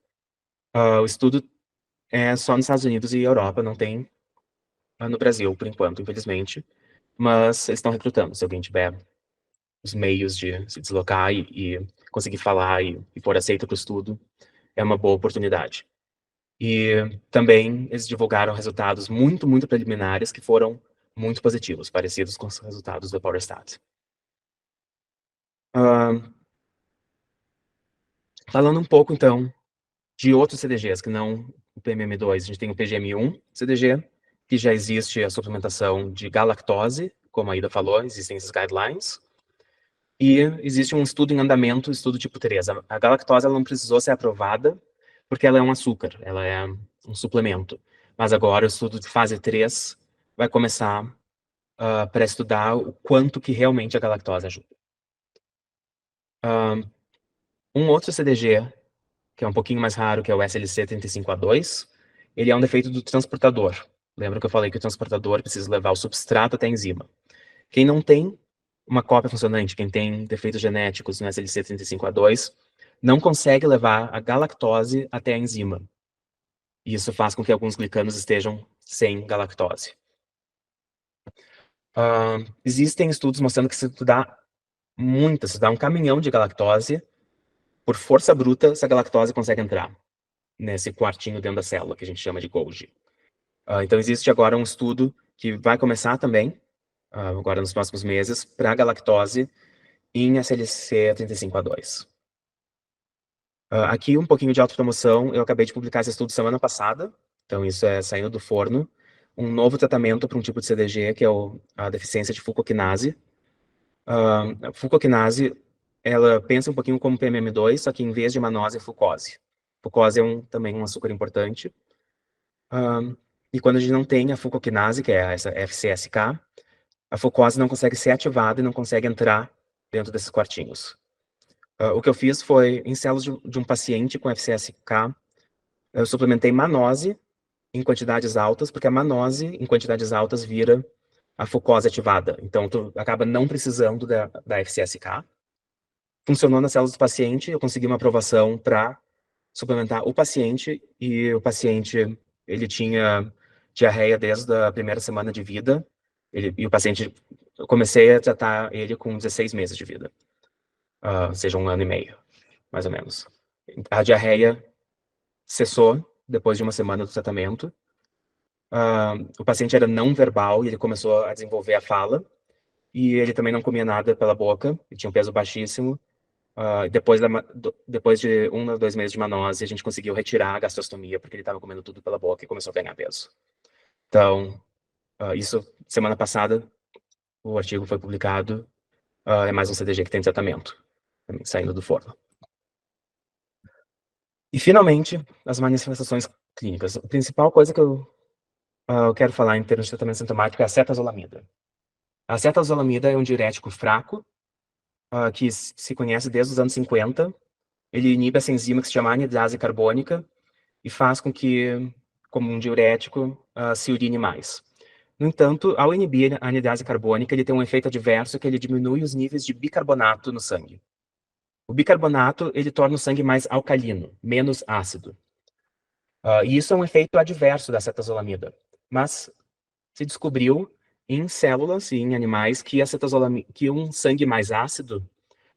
O estudo é só nos Estados Unidos e Europa, não tem no Brasil, por enquanto, infelizmente. Mas eles estão recrutando. Se alguém tiver os meios de se deslocar e conseguir falar e for aceito para o estudo, é uma boa oportunidade. E também eles divulgaram resultados muito, muito preliminares que foram muito positivos, parecidos com os resultados do Epaurostat. Falando um pouco, então, de outros CDGs, que não o PMM2, a gente tem o PGM1 CDG, que já existe a suplementação de galactose, como a Ida falou, existem esses guidelines. E existe um estudo em andamento, estudo tipo 3. A galactose ela não precisou ser aprovada, porque ela é um açúcar, ela é um suplemento. Mas agora o estudo de fase 3 vai começar para estudar o quanto que realmente a galactose ajuda. Um outro CDG, que é um pouquinho mais raro, que é o SLC35A2, ele é um defeito do transportador. Lembra que eu falei que o transportador precisa levar o substrato até a enzima. Quem não tem uma cópia funcionante, quem tem defeitos genéticos no SLC35A2, não consegue levar a galactose até a enzima. E isso faz com que alguns glicanos estejam sem galactose. Existem estudos mostrando que se tu dá se dá um caminhão de galactose, por força bruta, essa galactose consegue entrar nesse quartinho dentro da célula, que a gente chama de Golgi. Então, existe agora um estudo que vai começar também, agora nos próximos meses, para galactose em SLC 35A2. Aqui, um pouquinho de autopromoção. Eu acabei de publicar esse estudo semana passada, então isso é saindo do forno. Um novo tratamento para um tipo de CDG, que é a deficiência de fucoquinase. A fucoquinase, ela pensa um pouquinho como PMM2, só que em vez de manose é fucose. Fucose é também um açúcar importante. E quando a gente não tem a fucoquinase, que é essa FCSK, a fucose não consegue ser ativada e não consegue entrar dentro desses quartinhos. O que eu fiz foi, em células de um paciente com FCSK, eu suplementei manose em quantidades altas, porque a manose em quantidades altas vira a fucose ativada. Então, tu acaba não precisando da FCSK. Funcionou nas células do paciente, eu consegui uma aprovação para suplementar o paciente, e o paciente, ele tinha diarreia desde a primeira semana de vida, e o paciente, eu comecei a tratar ele com 16 meses de vida, ou seja, 1 ano e meio, mais ou menos. A diarreia cessou depois de uma semana do tratamento. O paciente era não verbal e ele começou a desenvolver a fala, e ele também não comia nada pela boca, ele tinha um peso baixíssimo. Depois de 1 a 2 meses de manose, a gente conseguiu retirar a gastrostomia, porque ele estava comendo tudo pela boca e começou a ganhar peso. Então, isso, semana passada, o artigo foi publicado, é mais um CDG que tem tratamento, também saindo do forno. E, finalmente, as manifestações clínicas. A principal coisa que eu quero falar em termos de tratamento sintomático é a cetazolamida. A cetazolamida é um diurético fraco, que se conhece desde os anos 50. Ele inibe essa enzima que se chama anidrase carbônica e faz com que, como um diurético, se urine mais. No entanto, ao inibir a anidrase carbônica, ele tem um efeito adverso, que ele diminui os níveis de bicarbonato no sangue. O bicarbonato, ele torna o sangue mais alcalino, menos ácido. E isso é um efeito adverso da cetazolamida. Mas se descobriu em células e em animais que um sangue mais ácido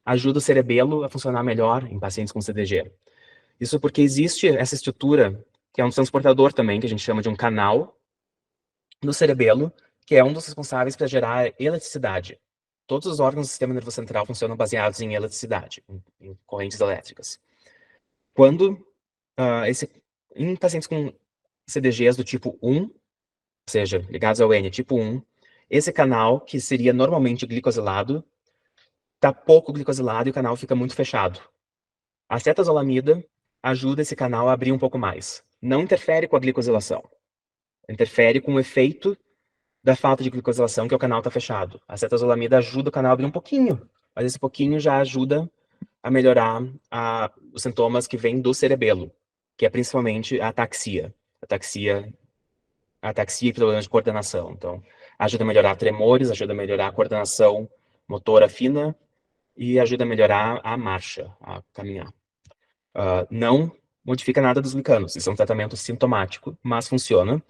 ajuda o cerebelo a funcionar melhor em pacientes com CDG. Isso porque existe essa estrutura, que é um transportador também, que a gente chama de um canal no cerebelo, que é um dos responsáveis para gerar eletricidade. Todos os órgãos do sistema nervoso central funcionam baseados em eletricidade, em correntes elétricas. Quando em pacientes com CDGs do tipo 1, ou seja, ligados ao N tipo 1, esse canal, que seria normalmente glicosilado, está pouco glicosilado e o canal fica muito fechado. A cetazolamida ajuda esse canal a abrir um pouco mais. Não interfere com a glicosilação. Interfere com o efeito da falta de glicosilação, que é o canal está fechado. A cetazolamida ajuda o canal a abrir um pouquinho, mas esse pouquinho já ajuda a melhorar os sintomas que vêm do cerebelo, que é principalmente a ataxia. Ataxia e problemas de coordenação. Então, ajuda a melhorar tremores, ajuda a melhorar a coordenação motora fina e ajuda a melhorar a marcha, a caminhar. Não modifica nada dos glicanos. Isso é um tratamento sintomático, mas funciona.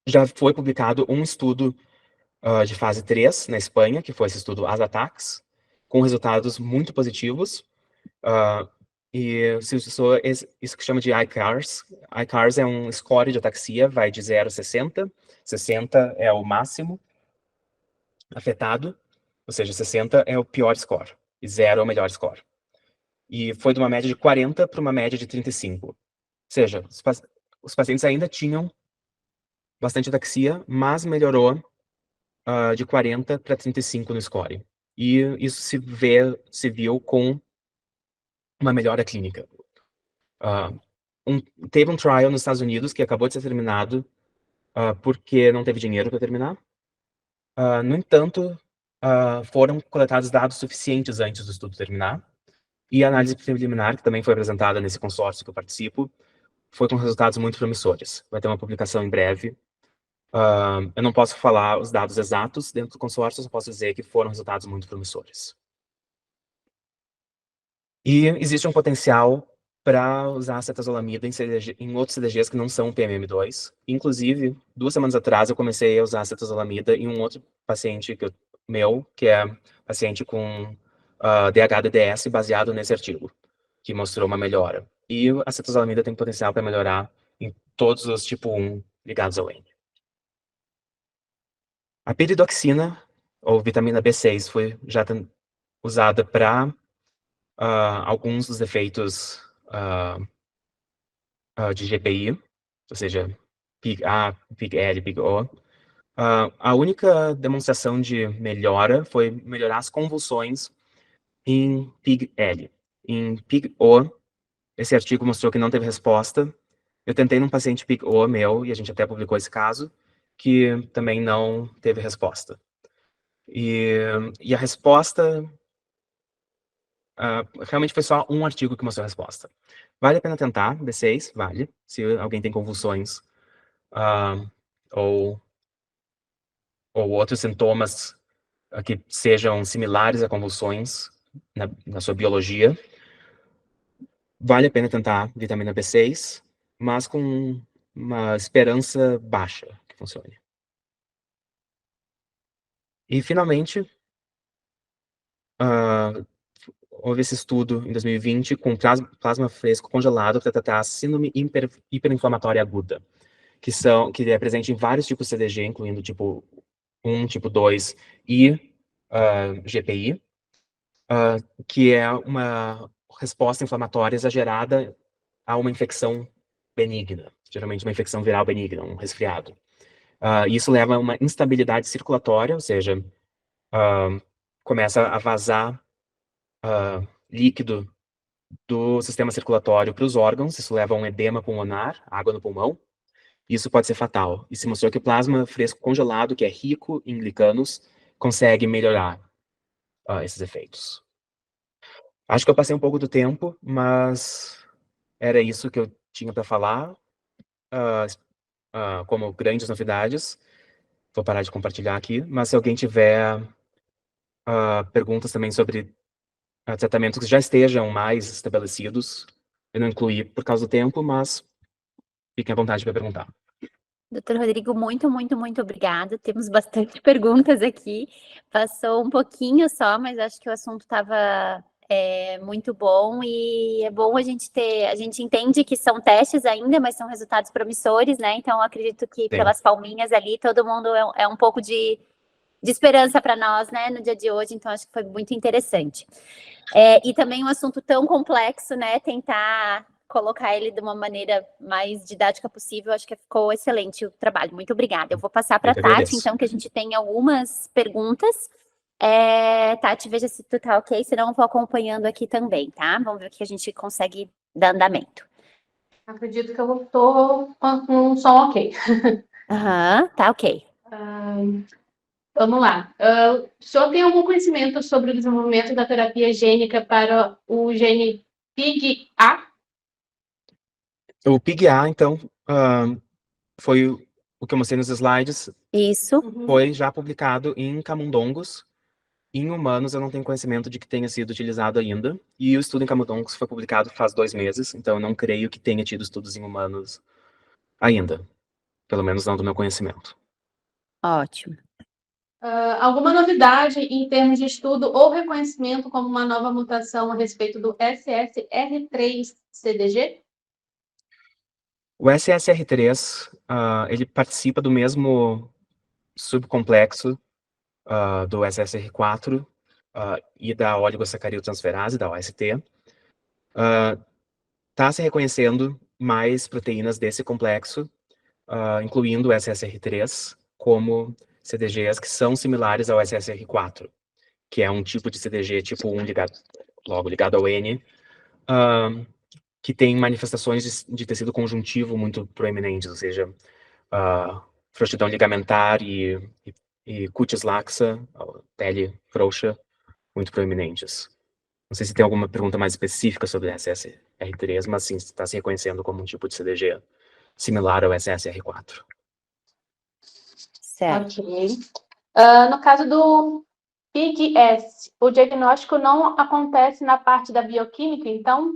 Já foi publicado um estudo de fase 3 na Espanha, que foi esse estudo ASATAX, com resultados muito positivos. E se usou isso que chama de ICARS. ICARS é um score de ataxia, vai de 0 a 60. 60 é o máximo afetado, ou seja, 60 é o pior score, e 0 é o melhor score. E foi de uma média de 40 para uma média de 35. Ou seja, os pacientes ainda tinham bastante ataxia, mas melhorou de 40 para 35 no score. E isso se viu com uma melhora clínica. Teve um trial nos Estados Unidos que acabou de ser terminado porque não teve dinheiro para terminar. No entanto, foram coletados dados suficientes antes do estudo terminar. E a análise preliminar, que também foi apresentada nesse consórcio que eu participo, foi com resultados muito promissores. Vai ter uma publicação em breve. Eu não posso falar os dados exatos dentro do consórcio, só posso dizer que foram resultados muito promissores. E existe um potencial para usar acetazolamida em outros CDGs que não são PMM2. Inclusive, 2 semanas atrás, eu comecei a usar acetazolamida em um outro paciente meu, que é paciente com DH-DDS, baseado nesse artigo, que mostrou uma melhora. E a acetazolamida tem potencial para melhorar em todos os tipo 1 ligados ao N. A piridoxina, ou vitamina B6, foi já usada para alguns dos efeitos de GPI, ou seja, PIG-A, PIG-L, PIG-O. A única demonstração de melhora foi melhorar as convulsões em PIG-L. Em PIG-O, esse artigo mostrou que não teve resposta. Eu tentei num paciente PIG-O meu, e a gente até publicou esse caso, que também não teve resposta. E a resposta realmente foi só um artigo que mostrou a resposta. Vale a pena tentar, B6, vale, se alguém tem convulsões ou outros sintomas que sejam similares a convulsões na sua biologia. Vale a pena tentar vitamina B6, mas com uma esperança baixa que funcione. E, finalmente, houve esse estudo em 2020 com plasma fresco congelado para tratar a síndrome hiperinflamatória aguda, que é presente em vários tipos de CDG, incluindo tipo 1, tipo 2 e GPI, que é uma resposta inflamatória exagerada a uma infecção benigna, geralmente uma infecção viral benigna, um resfriado. Isso leva a uma instabilidade circulatória, ou seja, começa a vazar líquido do sistema circulatório para os órgãos, isso leva a um edema pulmonar, água no pulmão, isso pode ser fatal. E se mostrou que o plasma fresco congelado, que é rico em glicanos, consegue melhorar esses efeitos. Acho que eu passei um pouco do tempo, mas era isso que eu tinha para falar, como grandes novidades. Vou parar de compartilhar aqui, mas se alguém tiver perguntas também sobre tratamentos que já estejam mais estabelecidos, eu não incluí por causa do tempo, mas fiquem à vontade para perguntar. Doutor Rodrigo, muito, muito, muito obrigada. Temos bastante perguntas aqui. Passou um pouquinho só, mas acho que o assunto estava muito bom e é bom a gente ter. A gente entende que são testes ainda, mas são resultados promissores, né? Então, eu acredito que pelas palminhas ali, todo mundo é um pouco de esperança para nós, né, no dia de hoje. Então, acho que foi muito interessante. E também um assunto tão complexo, né? Tentar colocar ele de uma maneira mais didática possível, acho que ficou excelente o trabalho. Muito obrigada. Eu vou passar para a Tati, então, que a gente tem algumas perguntas. Tati, veja se tu tá ok, senão eu vou acompanhando aqui também, tá? Vamos ver o que a gente consegue dar andamento. Acredito que eu tô com um som ok. Tá ok. Vamos lá. O senhor tem algum conhecimento sobre o desenvolvimento da terapia gênica para o gene PIG-A? O PIG-A, então, foi o que eu mostrei nos slides. Isso. Foi já publicado em camundongos. Em humanos, eu não tenho conhecimento de que tenha sido utilizado ainda. E o estudo em camundongos foi publicado faz 2 meses, então eu não creio que tenha tido estudos em humanos ainda. Pelo menos não do meu conhecimento. Ótimo. Alguma novidade em termos de estudo ou reconhecimento como uma nova mutação a respeito do SSR3-CDG? O SSR3, ele participa do mesmo subcomplexo do SSR4 e da oligosacariltransferase, da OST. Está se reconhecendo mais proteínas desse complexo, incluindo o SSR3, como CDGs que são similares ao SSR4, que é um tipo de CDG tipo 1 ligado ao N, que tem manifestações de tecido conjuntivo muito proeminentes, ou seja, frouxidão ligamentar e cutis laxa, pele frouxa, muito proeminentes. Não sei se tem alguma pergunta mais específica sobre SSR3, mas sim, está se reconhecendo como um tipo de CDG similar ao SSR4. Certo. Ok. No caso do PIG-S, o diagnóstico não acontece na parte da bioquímica, então?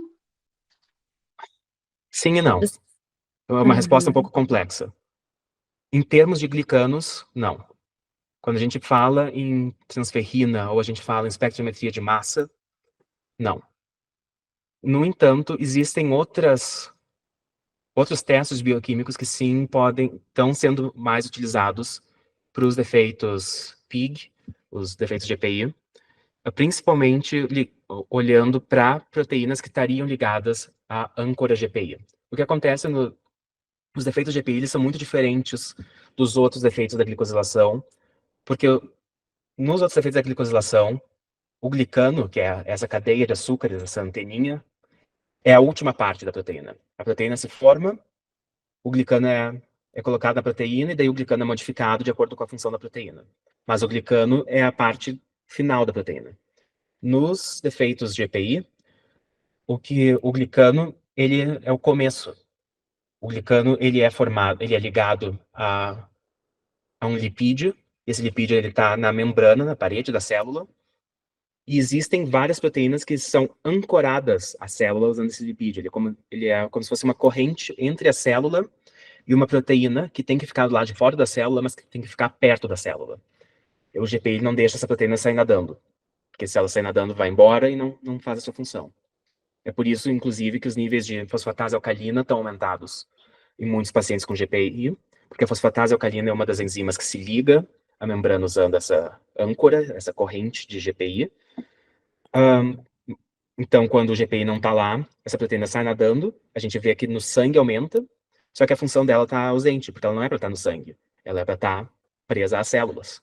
Sim e não. É uma resposta um pouco complexa. Em termos de glicanos, não. Quando a gente fala em transferrina ou a gente fala em espectrometria de massa, não. No entanto, existem outros testes bioquímicos que sim estão sendo mais utilizados para os defeitos PIG, os defeitos GPI, principalmente olhando para proteínas que estariam ligadas à âncora GPI. O que acontece os defeitos GPI eles são muito diferentes dos outros defeitos da glicosilação, porque nos outros defeitos da glicosilação, o glicano, que é essa cadeia de açúcares, essa anteninha, é a última parte da proteína. A proteína se forma, o glicano é colocado na proteína e daí o glicano é modificado de acordo com a função da proteína. Mas o glicano é a parte final da proteína. Nos defeitos GPI, o glicano, ele é o começo. O glicano, ele é ligado a um lipídio. Esse lipídio, ele está na membrana, na parede da célula. E existem várias proteínas que são ancoradas à célula usando esse lipídio. Ele é como se fosse uma corrente entre a célula e uma proteína que tem que ficar do lado de fora da célula, mas que tem que ficar perto da célula. E o GPI não deixa essa proteína sair nadando, porque se ela sair nadando, vai embora e não faz a sua função. É por isso, inclusive, que os níveis de fosfatase alcalina estão aumentados em muitos pacientes com GPI, porque a fosfatase alcalina é uma das enzimas que se liga à membrana usando essa âncora, essa corrente de GPI. Então, quando o GPI não está lá, essa proteína sai nadando, a gente vê que no sangue aumenta, só que a função dela está ausente, porque ela não é para estar no sangue, ela é para estar presa às células.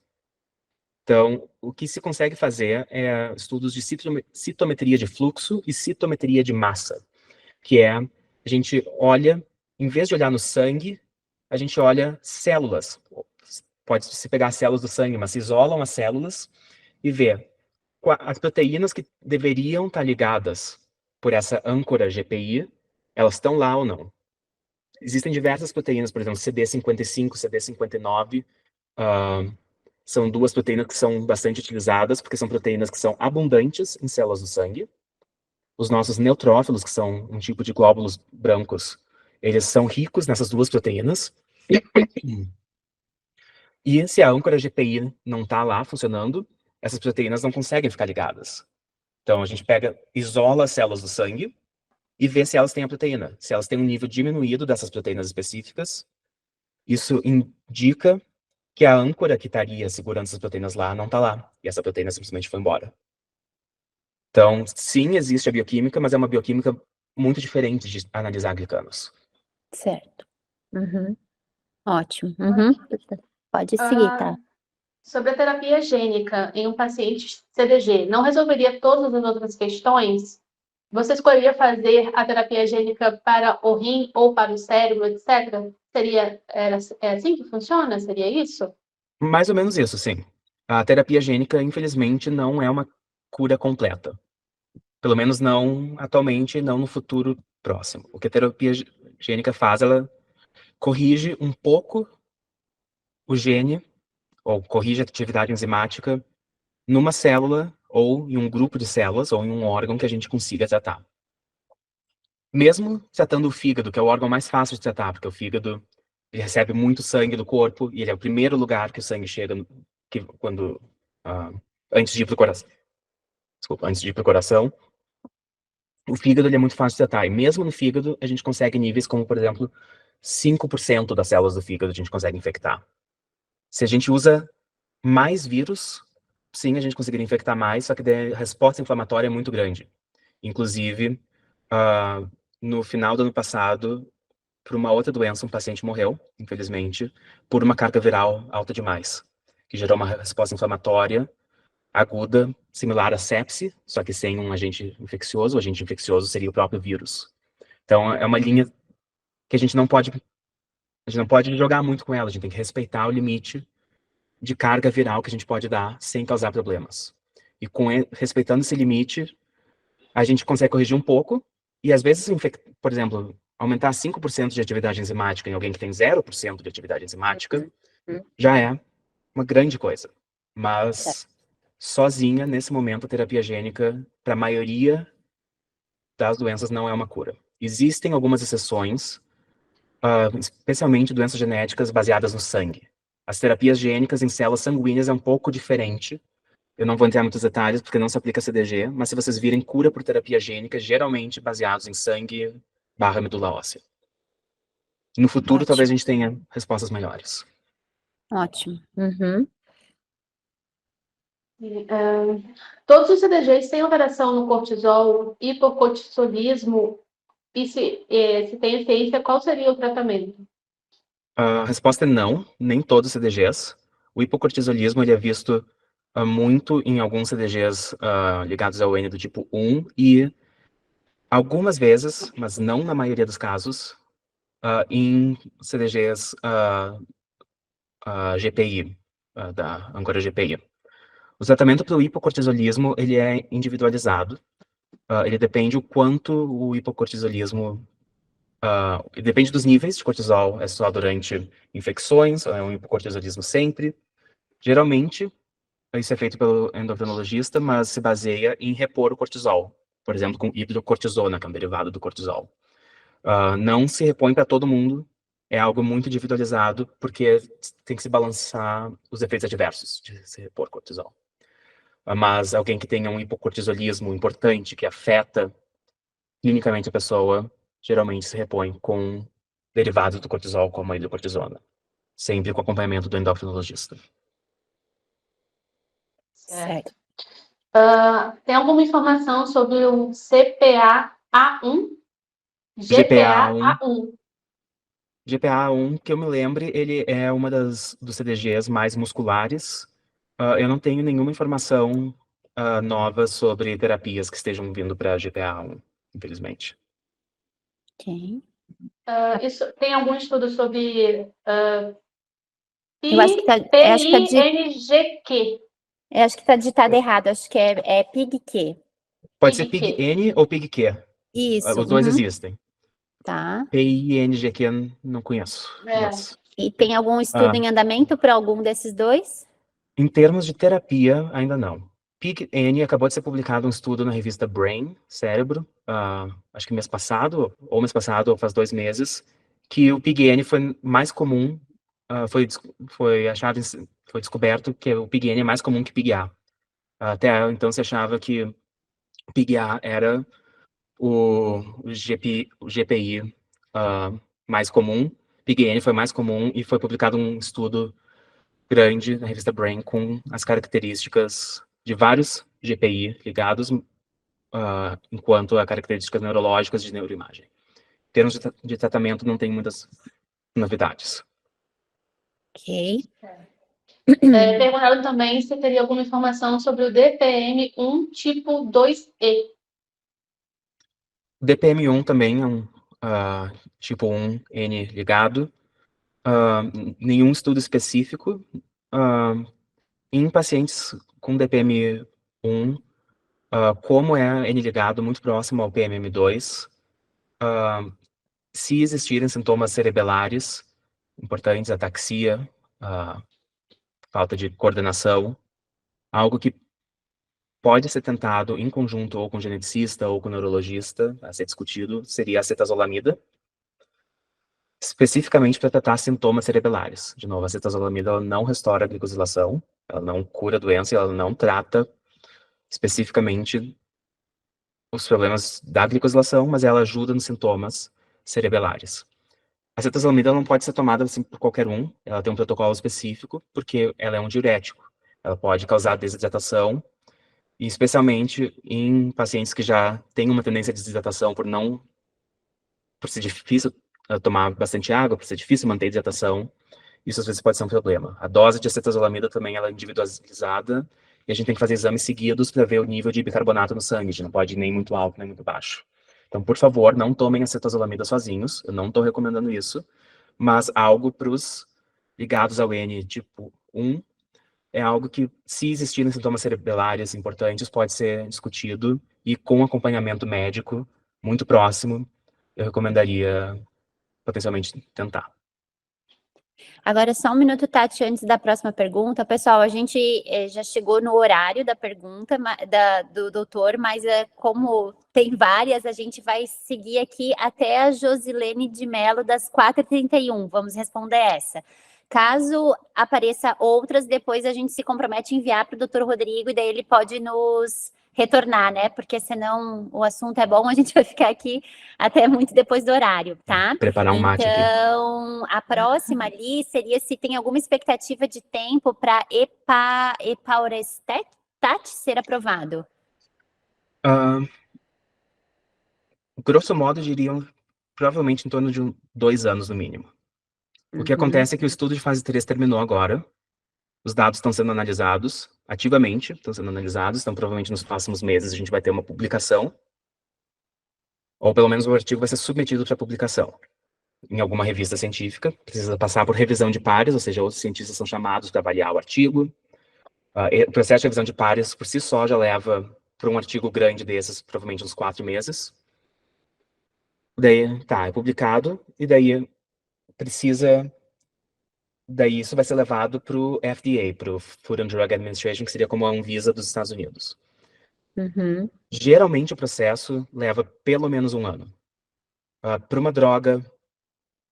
Então, o que se consegue fazer é estudos de citometria de fluxo e citometria de massa, que é, a gente olha, em vez de olhar no sangue, a gente olha células. Pode-se pegar células do sangue, mas se isolam as células e vê as proteínas que deveriam estar ligadas por essa âncora GPI, elas estão lá ou não. Existem diversas proteínas, por exemplo, CD55, CD59, são duas proteínas que são bastante utilizadas, porque são proteínas que são abundantes em células do sangue. Os nossos neutrófilos, que são um tipo de glóbulos brancos, eles são ricos nessas duas proteínas. E se a âncora GPI não está lá funcionando, essas proteínas não conseguem ficar ligadas. Então, a gente isola as células do sangue e vê se elas têm a proteína. Se elas têm um nível diminuído dessas proteínas específicas, isso indica que a âncora que estaria segurando essas proteínas lá não está lá. E essa proteína simplesmente foi embora. Então, sim, existe a bioquímica, mas é uma bioquímica muito diferente de analisar glicanos. Certo. Ótimo. Pode seguir, tá? Sobre a terapia gênica em um paciente CDG, não resolveria todas as outras questões? Você escolheria fazer a terapia gênica para o rim ou para o cérebro, etc.? É assim que funciona? Seria isso? Mais ou menos isso, sim. A terapia gênica, infelizmente, não é uma cura completa. Pelo menos não atualmente, não no futuro próximo. O que a terapia gênica faz, ela corrige um pouco o gene, ou corrige a atividade enzimática numa célula, ou em um grupo de células, ou em um órgão que a gente consiga tratar. Mesmo tratando o fígado, que é o órgão mais fácil de tratar, porque o fígado ele recebe muito sangue do corpo, e ele é o primeiro lugar que o sangue chega antes de ir para o coração. Desculpa, antes de ir para o coração. O fígado ele é muito fácil de tratar, e mesmo no fígado a gente consegue níveis como, por exemplo, 5% das células do fígado a gente consegue infectar. Se a gente usa mais vírus, sim, a gente conseguiria infectar mais, só que a resposta inflamatória é muito grande. Inclusive, no final do ano passado, por uma outra doença, um paciente morreu, infelizmente, por uma carga viral alta demais, que gerou uma resposta inflamatória aguda, similar à sepse, só que sem um agente infeccioso. O agente infeccioso seria o próprio vírus. Então, é uma linha que a gente não pode jogar muito com ela, a gente tem que respeitar o limite de carga viral que a gente pode dar sem causar problemas. E respeitando esse limite, a gente consegue corrigir um pouco, e às vezes, por exemplo, aumentar 5% de atividade enzimática em alguém que tem 0% de atividade enzimática, já é uma grande coisa. Mas, sozinha, nesse momento, a terapia gênica, para a maioria das doenças, não é uma cura. Existem algumas exceções, especialmente doenças genéticas baseadas no sangue. As terapias gênicas em células sanguíneas é um pouco diferente. Eu não vou entrar em muitos detalhes, porque não se aplica CDG, mas se vocês virem cura por terapia gênica, geralmente baseados em sangue / medula óssea. No futuro, talvez a Ótimo. gente tenha respostas melhores. Ótimo. Uhum. Todos os CDGs têm alteração no cortisol, hipocortisolismo, e se tem eficiência, qual seria o tratamento? A resposta é não, nem todos os CDGs. O hipocortisolismo ele é visto muito em alguns CDGs ligados ao N do tipo 1 e algumas vezes, mas não na maioria dos casos, em CDGs GPI, da Ancora GPI. O tratamento para o hipocortisolismo ele é individualizado. Ele depende o quanto o hipocortisolismo depende dos níveis de cortisol, é só durante infecções, é um hipocortisolismo sempre. Geralmente, isso é feito pelo endocrinologista, mas se baseia em repor o cortisol, por exemplo, com hidrocortisona, que é um derivado do cortisol. Não se repõe para todo mundo, é algo muito individualizado, porque tem que se balançar os efeitos adversos de se repor cortisol. Mas alguém que tenha um hipocortisolismo importante, que afeta clinicamente a pessoa, geralmente se repõe com derivados do cortisol, como a hidrocortisona, sempre com acompanhamento do endocrinologista. Certo. Tem alguma informação sobre o CPA-A1? GPA1. GPA1, que eu me lembre, ele é uma dos CDGs mais musculares. Eu não tenho nenhuma informação nova sobre terapias que estejam vindo para GPA1, infelizmente. Ok. Tem algum estudo sobre Eu acho que tá, PINGQ? eu acho que tá digitado errado. Acho que é PIGQ. Pode ser PIG-N ou PIG-Q. Isso. Os dois Uhum. existem. Tá. PINGQ eu não conheço. Mas, E tem algum estudo em andamento para algum desses dois? em termos de terapia, ainda não. PIG-N acabou de ser publicado um estudo na revista Brain, Cérebro, acho que mês passado, ou faz 2 meses, que o PIG-N foi mais comum, foi descoberto que o PIG-N é mais comum que PIG-A. Até então se achava que o PIG-A era o GPI mais comum, PIG-N foi mais comum e foi publicado um estudo grande na revista Brain com as características de vários GPI ligados, enquanto a características neurológicas de neuroimagem. Em termos de tratamento, não tem muitas novidades. Ok. Perguntaram também se teria alguma informação sobre o DPM1 tipo 2E. O DPM1 também é um tipo 1N ligado. Nenhum estudo específico. Em pacientes com DPM1, como é N ligado muito próximo ao PMM2, se existirem sintomas cerebelares importantes, ataxia, falta de coordenação, algo que pode ser tentado em conjunto ou com o geneticista ou com o neurologista, a ser discutido, seria a acetazolamida, especificamente para tratar sintomas cerebelares. De novo, a acetazolamida ela não restaura a glicosilação, ela não cura a doença, ela não trata especificamente os problemas da glicosilação, mas ela ajuda nos sintomas cerebelares. A acetazolamida não pode ser tomada assim por qualquer um, ela tem um protocolo específico, porque ela é um diurético. Ela pode causar desidratação, e especialmente em pacientes que já têm uma tendência de desidratação por ser difícil tomar bastante água, por ser difícil manter a hidratação, isso às vezes pode ser um problema. A dose de acetazolamida também ela é individualizada, e a gente tem que fazer exames seguidos para ver o nível de bicarbonato no sangue, a gente não pode ir nem muito alto, nem muito baixo. Então, por favor, não tomem acetazolamida sozinhos, eu não estou recomendando isso, mas algo para os ligados ao N tipo 1 é algo que, se existirem sintomas cerebelares importantes, pode ser discutido e com acompanhamento médico muito próximo, eu recomendaria potencialmente tentar. Agora, só um minuto, Tati, antes da próxima pergunta. Pessoal, a gente já chegou no horário da pergunta do doutor, mas como tem várias, a gente vai seguir aqui até a Josilene de Mello, das 4h31. Vamos responder essa. Caso apareça outras, depois a gente se compromete a enviar para o doutor Rodrigo, e daí ele pode nos retornar, né? Porque senão o assunto é bom, a gente vai ficar aqui até muito depois do horário, tá? Preparar um mate aqui. Então, a próxima ali seria se tem alguma expectativa de tempo para Epaurestat ser aprovado. Grosso modo, diriam provavelmente em torno de 2 anos no mínimo. O que acontece é que o estudo de fase 3 terminou agora, os dados estão sendo analisados ativamente, então provavelmente nos próximos meses a gente vai ter uma publicação, ou pelo menos o artigo vai ser submetido para publicação em alguma revista científica, precisa passar por revisão de pares, ou seja, outros cientistas são chamados para avaliar o artigo. O processo de revisão de pares, por si só, já leva para um artigo grande desses, provavelmente uns 4 meses. Daí, é publicado, e daí daí isso vai ser levado para o FDA, para o Food and Drug Administration, que seria como a Anvisa dos Estados Unidos. Geralmente o processo leva pelo menos 1 ano. Para uma droga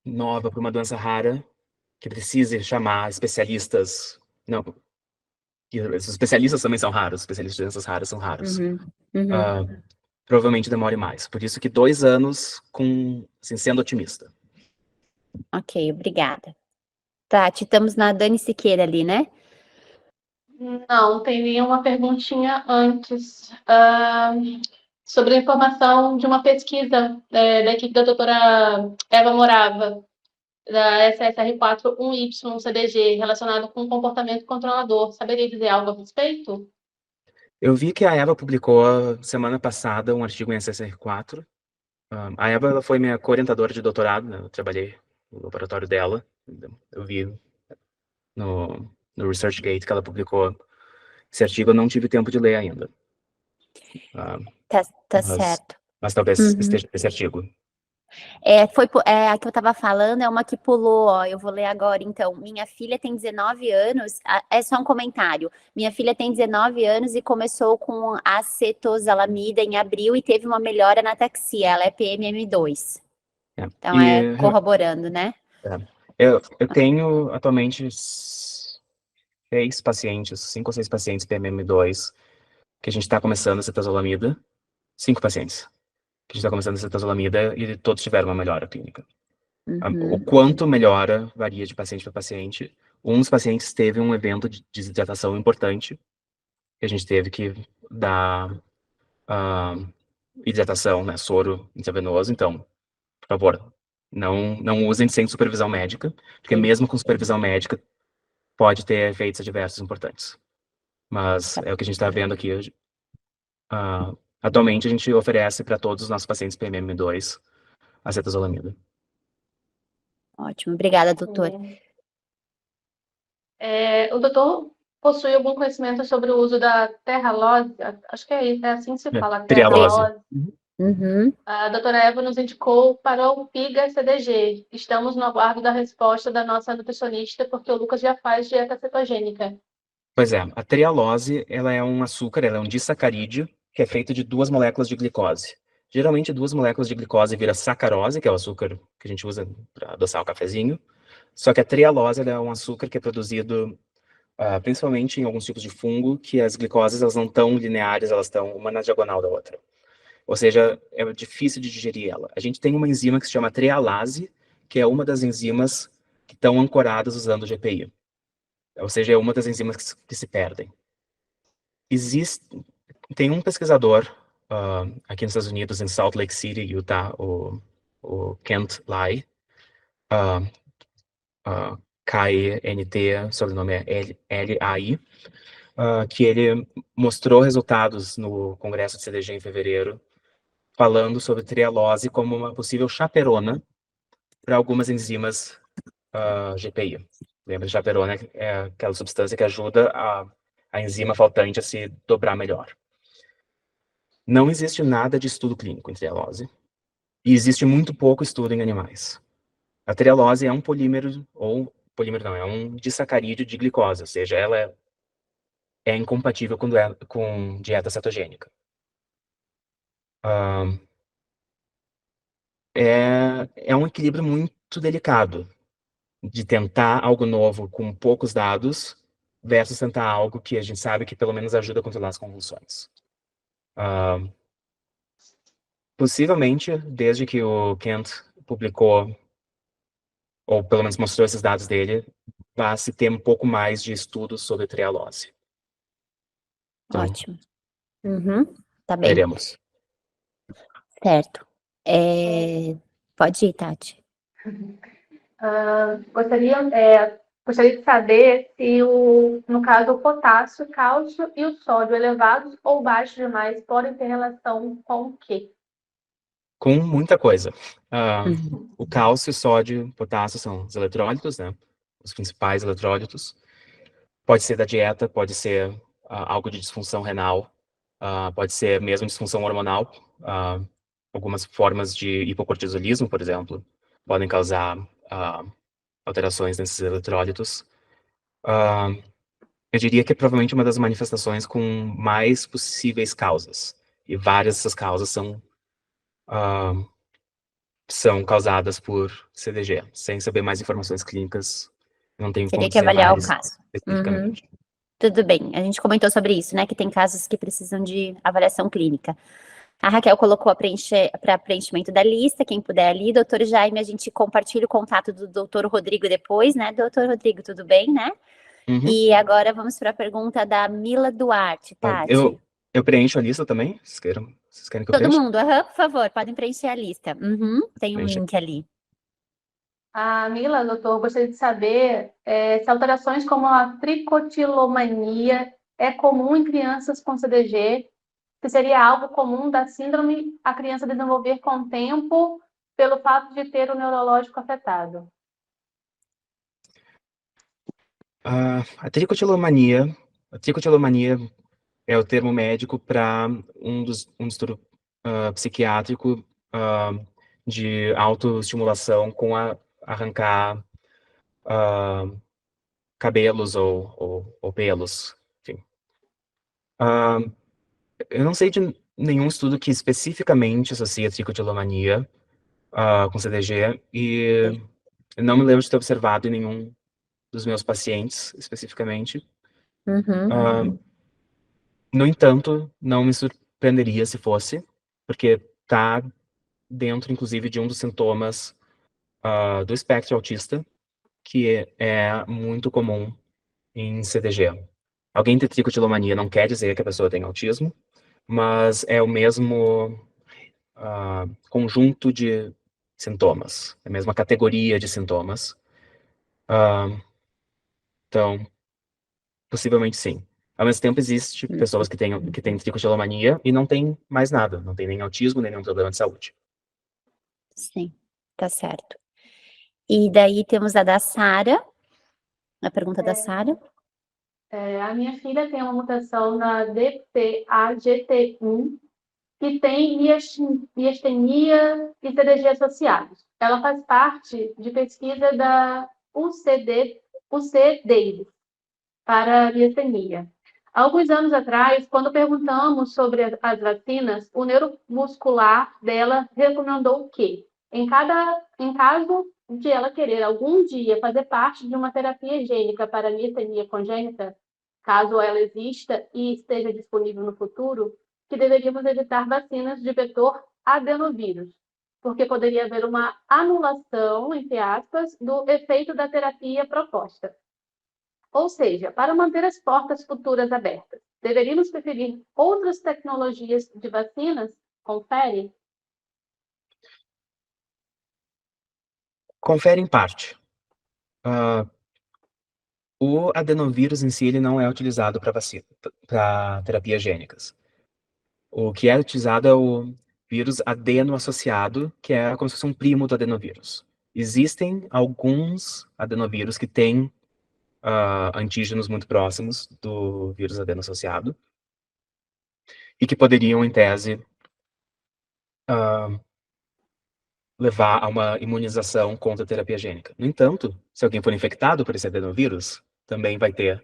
nova, para uma doença rara, que precise chamar especialistas... Não, os especialistas também são raros, os especialistas de doenças raras são raros. Provavelmente demore mais. Por isso que 2 anos sendo otimista. Ok, obrigada. Tati, estamos na Dani Siqueira ali, né? Não, tem nenhuma perguntinha antes. Sobre a informação de uma pesquisa da equipe da doutora Eva Morava, da SSR4-1Y-CDG, relacionado com comportamento controlador. Saberia dizer algo a respeito? Eu vi que a Eva publicou semana passada um artigo em SSR4. A Eva ela foi minha co-orientadora de doutorado, né? Eu trabalhei no laboratório dela. Eu vi no ResearchGate que ela publicou esse artigo, eu não tive tempo de ler ainda. Certo. Mas talvez esteja nesse artigo. A que eu estava falando é uma que pulou, ó, eu vou ler agora, então. Minha filha tem 19 anos, é só um comentário. Minha filha tem 19 anos e começou com acetosalamida em abril e teve uma melhora na ataxia, ela é PMM2. Então, corroborando, né? Eu tenho atualmente 5 ou 6 pacientes PMM2 que a gente está começando a cetosalamida. 5 pacientes que a gente está começando a cetosalamida e todos tiveram uma melhora clínica. O quanto melhora varia de paciente para paciente. Um dos pacientes teve um evento de desidratação importante, que a gente teve que dar hidratação, né, soro intravenoso. Então, por favor, não usem sem supervisão médica, porque mesmo com supervisão médica pode ter efeitos adversos importantes. Mas é o que a gente está vendo aqui. Atualmente, a gente oferece para todos os nossos pacientes PMM2 a cetosalamida. Ótimo, obrigada, doutor. O doutor possui algum conhecimento sobre o uso da terralose? Acho que é assim que se fala, trialose. A doutora Eva nos indicou para o PIGA-CDG. Estamos no aguardo da resposta da nossa nutricionista, porque o Lucas já faz dieta cetogênica. Pois é, a trialose, ela é um açúcar, ela é um disacarídeo, que é feito de 2 moléculas de glicose. Geralmente, 2 moléculas de glicose vira sacarose, que é o açúcar que a gente usa para adoçar o cafezinho. Só que a trialose, ela é um açúcar que é produzido principalmente em alguns tipos de fungo, que as glicoses elas não estão lineares, elas estão uma na diagonal da outra. Ou seja, é difícil de digerir ela. A gente tem uma enzima que se chama trialase, que é uma das enzimas que estão ancoradas usando o GPI. Ou seja, é uma das enzimas que se perdem. Tem um pesquisador aqui nos Estados Unidos, em Salt Lake City, Utah, o Kent Lai, K-E-N-T, sobrenome é L-A-I, que ele mostrou resultados no Congresso de CDG em fevereiro, falando sobre trialose como uma possível chaperona para algumas enzimas GPI. Lembra, chaperona é aquela substância que ajuda a enzima faltante a se dobrar melhor. Não existe nada de estudo clínico em trialose, e existe muito pouco estudo em animais. A trialose é um polímero, ou polímero não, é um disacarídeo de glicose, ou seja, ela é incompatível com dieta cetogênica. É um equilíbrio muito delicado de tentar algo novo com poucos dados versus tentar algo que a gente sabe que pelo menos ajuda a controlar as convulsões. Possivelmente, desde que o Kent publicou, ou pelo menos mostrou esses dados dele, vai se ter um pouco mais de estudos sobre trialose. Então, Ótimo. Tá bem. veremos. Certo. Pode ir, Tati. Gostaria de saber se, no caso, o potássio, cálcio e o sódio elevados ou baixos demais podem ter relação com o quê? Com muita coisa. O cálcio, sódio, potássio são os eletrólitos, né? Os principais eletrólitos. Pode ser da dieta, pode ser algo de disfunção renal, pode ser mesmo disfunção hormonal. Algumas formas de hipocortisolismo, por exemplo, podem causar alterações nesses eletrólitos. Eu diria que é provavelmente uma das manifestações com mais possíveis causas. E várias dessas causas são causadas por CDG. Sem saber mais informações clínicas, não tenho como Teria que dizer avaliar o mais caso. especificamente. Tudo bem, a gente comentou sobre isso, né? Que tem casos que precisam de avaliação clínica. A Raquel colocou para preenchimento da lista, quem puder ali. Doutor Jaime, a gente compartilha o contato do doutor Rodrigo depois, né? Doutor Rodrigo, tudo bem, né? Uhum. E agora vamos para a pergunta da Mila Duarte, Tati. Eu preencho a lista também? Vocês querem que eu Todo preencha? mundo, por favor, podem preencher a lista. Tem um link ali. A Mila, doutor, gostaria de saber se alterações como a tricotilomania é comum em crianças com CDG, se seria algo comum da síndrome a criança desenvolver com o tempo pelo fato de ter o neurológico afetado. A tricotilomania é o termo médico para um distúrbio psiquiátrico de autoestimulação com arrancar cabelos ou pelos, enfim. Eu não sei de nenhum estudo que especificamente associa tricotilomania com CDG e não me lembro de ter observado em nenhum dos meus pacientes, especificamente. No entanto, não me surpreenderia se fosse, porque está dentro, inclusive, de um dos sintomas do espectro autista, que é muito comum em CDG. Alguém ter tricotilomania não quer dizer que a pessoa tem autismo, mas é o mesmo conjunto de sintomas, a mesma categoria de sintomas. Então, possivelmente sim. Ao mesmo tempo, existe pessoas que têm tricotilomania e não tem mais nada, não tem nem autismo, nem nenhum problema de saúde. Sim, tá certo. E daí temos a da Sara, a pergunta da Sara. A minha filha tem uma mutação na DPAGT1 que tem miastenia e CDG associados. Ela faz parte de pesquisa da UC para miastenia. Há alguns anos atrás, quando perguntamos sobre as vacinas, o neuromuscular dela recomendou que, em caso de ela querer algum dia fazer parte de uma terapia gênica para miastenia congênita, caso ela exista e esteja disponível no futuro, que deveríamos evitar vacinas de vetor adenovírus, porque poderia haver uma anulação, entre aspas, do efeito da terapia proposta. Ou seja, para manter as portas futuras abertas, deveríamos preferir outras tecnologias de vacinas? Confere? Confere em parte. O adenovírus em si ele não é utilizado para terapias gênicas. O que é utilizado é o vírus adeno-associado, que é como se fosse um primo do adenovírus. Existem alguns adenovírus que têm antígenos muito próximos do vírus adeno-associado e que poderiam, em tese, levar a uma imunização contra a terapia gênica. No entanto, se alguém for infectado por esse adenovírus, também vai ter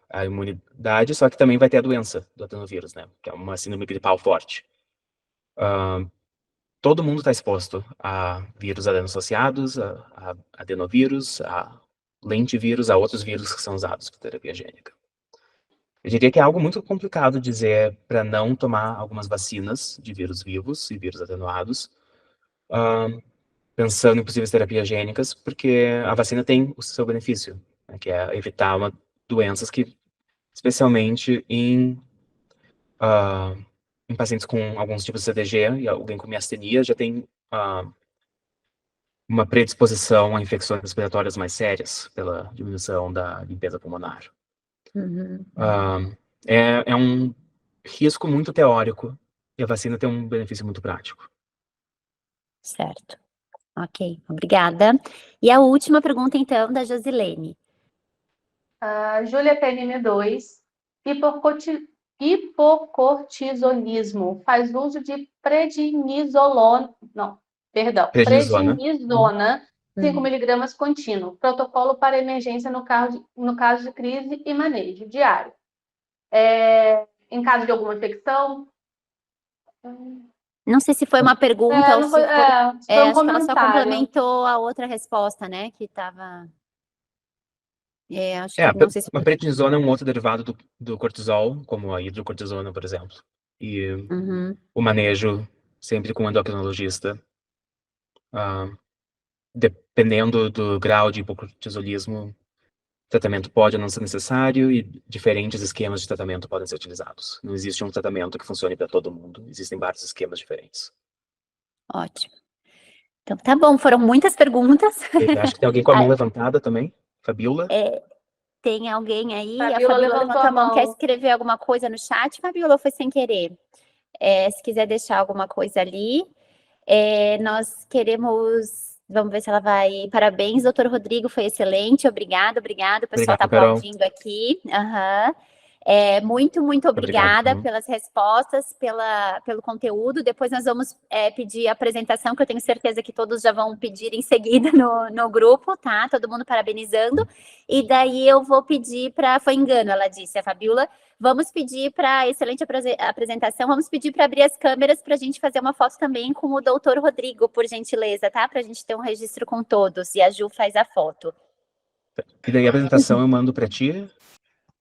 a imunidade, só que também vai ter a doença do adenovírus, né? Que é uma síndrome gripal forte. Todo mundo está exposto a vírus adeno-associados, a adenovírus, a lentivírus, a outros vírus que são usados para terapia gênica. Eu diria que é algo muito complicado dizer para não tomar algumas vacinas de vírus vivos e vírus atenuados, pensando em possíveis terapias gênicas, porque a vacina tem o seu benefício, né, que é evitar doenças que, especialmente em pacientes com alguns tipos de CDG e alguém com miastenia, já tem uma predisposição a infecções respiratórias mais sérias pela diminuição da limpeza pulmonar. É um risco muito teórico e a vacina tem um benefício muito prático. Certo. Ok, obrigada. E a última pergunta, então, da Josilene. Júlia PNM2, hipocortisonismo faz uso de prednisona, 5 mg contínuo, protocolo para emergência no caso de crise e manejo diário. Em caso de alguma infecção? Não sei se foi uma pergunta ou se foi... foi um acho que ela só comentário. complementou a outra resposta, né? Que estava... acho que não sei se... A prednisona é um outro derivado do cortisol, como a hidrocortisona, por exemplo. E o manejo sempre com o endocrinologista. Dependendo do grau de hipocortisolismo, tratamento pode ou não ser necessário e diferentes esquemas de tratamento podem ser utilizados. Não existe um tratamento que funcione para todo mundo. Existem vários esquemas diferentes. Ótimo. Então, tá bom. Foram muitas perguntas. Acho que tem alguém com a mão levantada também. Fabiola? Tem alguém aí? Fabiola a Fabiola levantou a mão. Quer escrever alguma coisa no chat, Fabiola, ou foi sem querer? Se quiser deixar alguma coisa ali. Nós queremos... Vamos ver se ela vai... Parabéns, doutor Rodrigo, foi excelente. Obrigado. O pessoal está aplaudindo aqui. Muito obrigada pelas respostas, pelo conteúdo. Depois nós vamos pedir a apresentação, que eu tenho certeza que todos já vão pedir em seguida no grupo, tá? Todo mundo parabenizando. E daí eu vou pedir para... Foi engano, ela disse, a Fabiola. Vamos pedir para excelente apresentação, vamos pedir para abrir as câmeras para a gente fazer uma foto também com o doutor Rodrigo, por gentileza, tá? Para a gente ter um registro com todos. E a Ju faz a foto. E daí a apresentação eu mando para ti?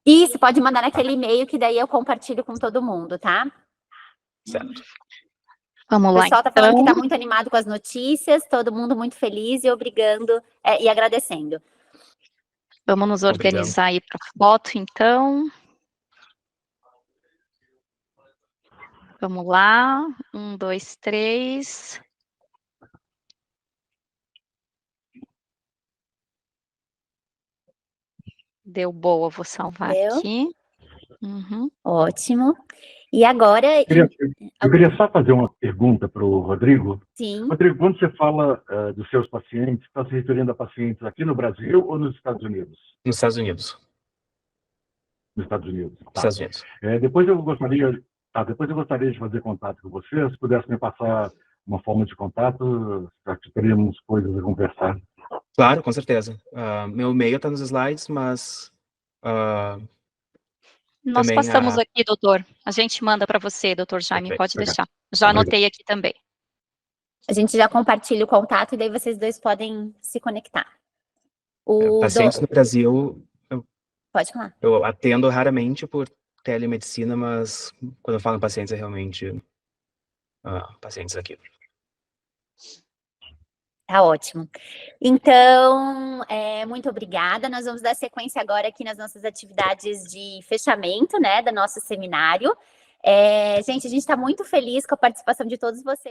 Isso, pode mandar naquele e-mail que daí eu compartilho com todo mundo, tá? Certo. Vamos lá. O pessoal tá falando que tá muito animado com as notícias, todo mundo muito feliz e obrigando e agradecendo. Vamos nos organizar aí para foto, então. Vamos lá. 1, 2, 3. Deu boa, vou salvar aqui. Ótimo. E agora... Eu queria só fazer uma pergunta para o Rodrigo. Sim. Rodrigo, quando você fala dos seus pacientes, está se referindo a pacientes aqui no Brasil ou nos Estados Unidos? Nos Estados Unidos. Nos Estados Unidos. Tá. Estados Unidos. Depois eu gostaria de fazer contato com você. Se pudesse me passar uma forma de contato, já que teríamos coisas a conversar. Claro, com certeza. Meu e-mail está nos slides, mas... Nós passamos aqui, doutor. A gente manda para você, doutor Jaime, Perfeito, pode deixar. Já anotei aqui também. A gente já compartilha o contato e daí vocês dois podem se conectar. Pacientes no Brasil... Pode falar. Eu atendo raramente por telemedicina, mas quando eu falo em pacientes, é realmente pacientes aqui. Tá ótimo. Então, muito obrigada. Nós vamos dar sequência agora aqui nas nossas atividades de fechamento, né, do nosso seminário. Gente, a gente está muito feliz com a participação de todos vocês.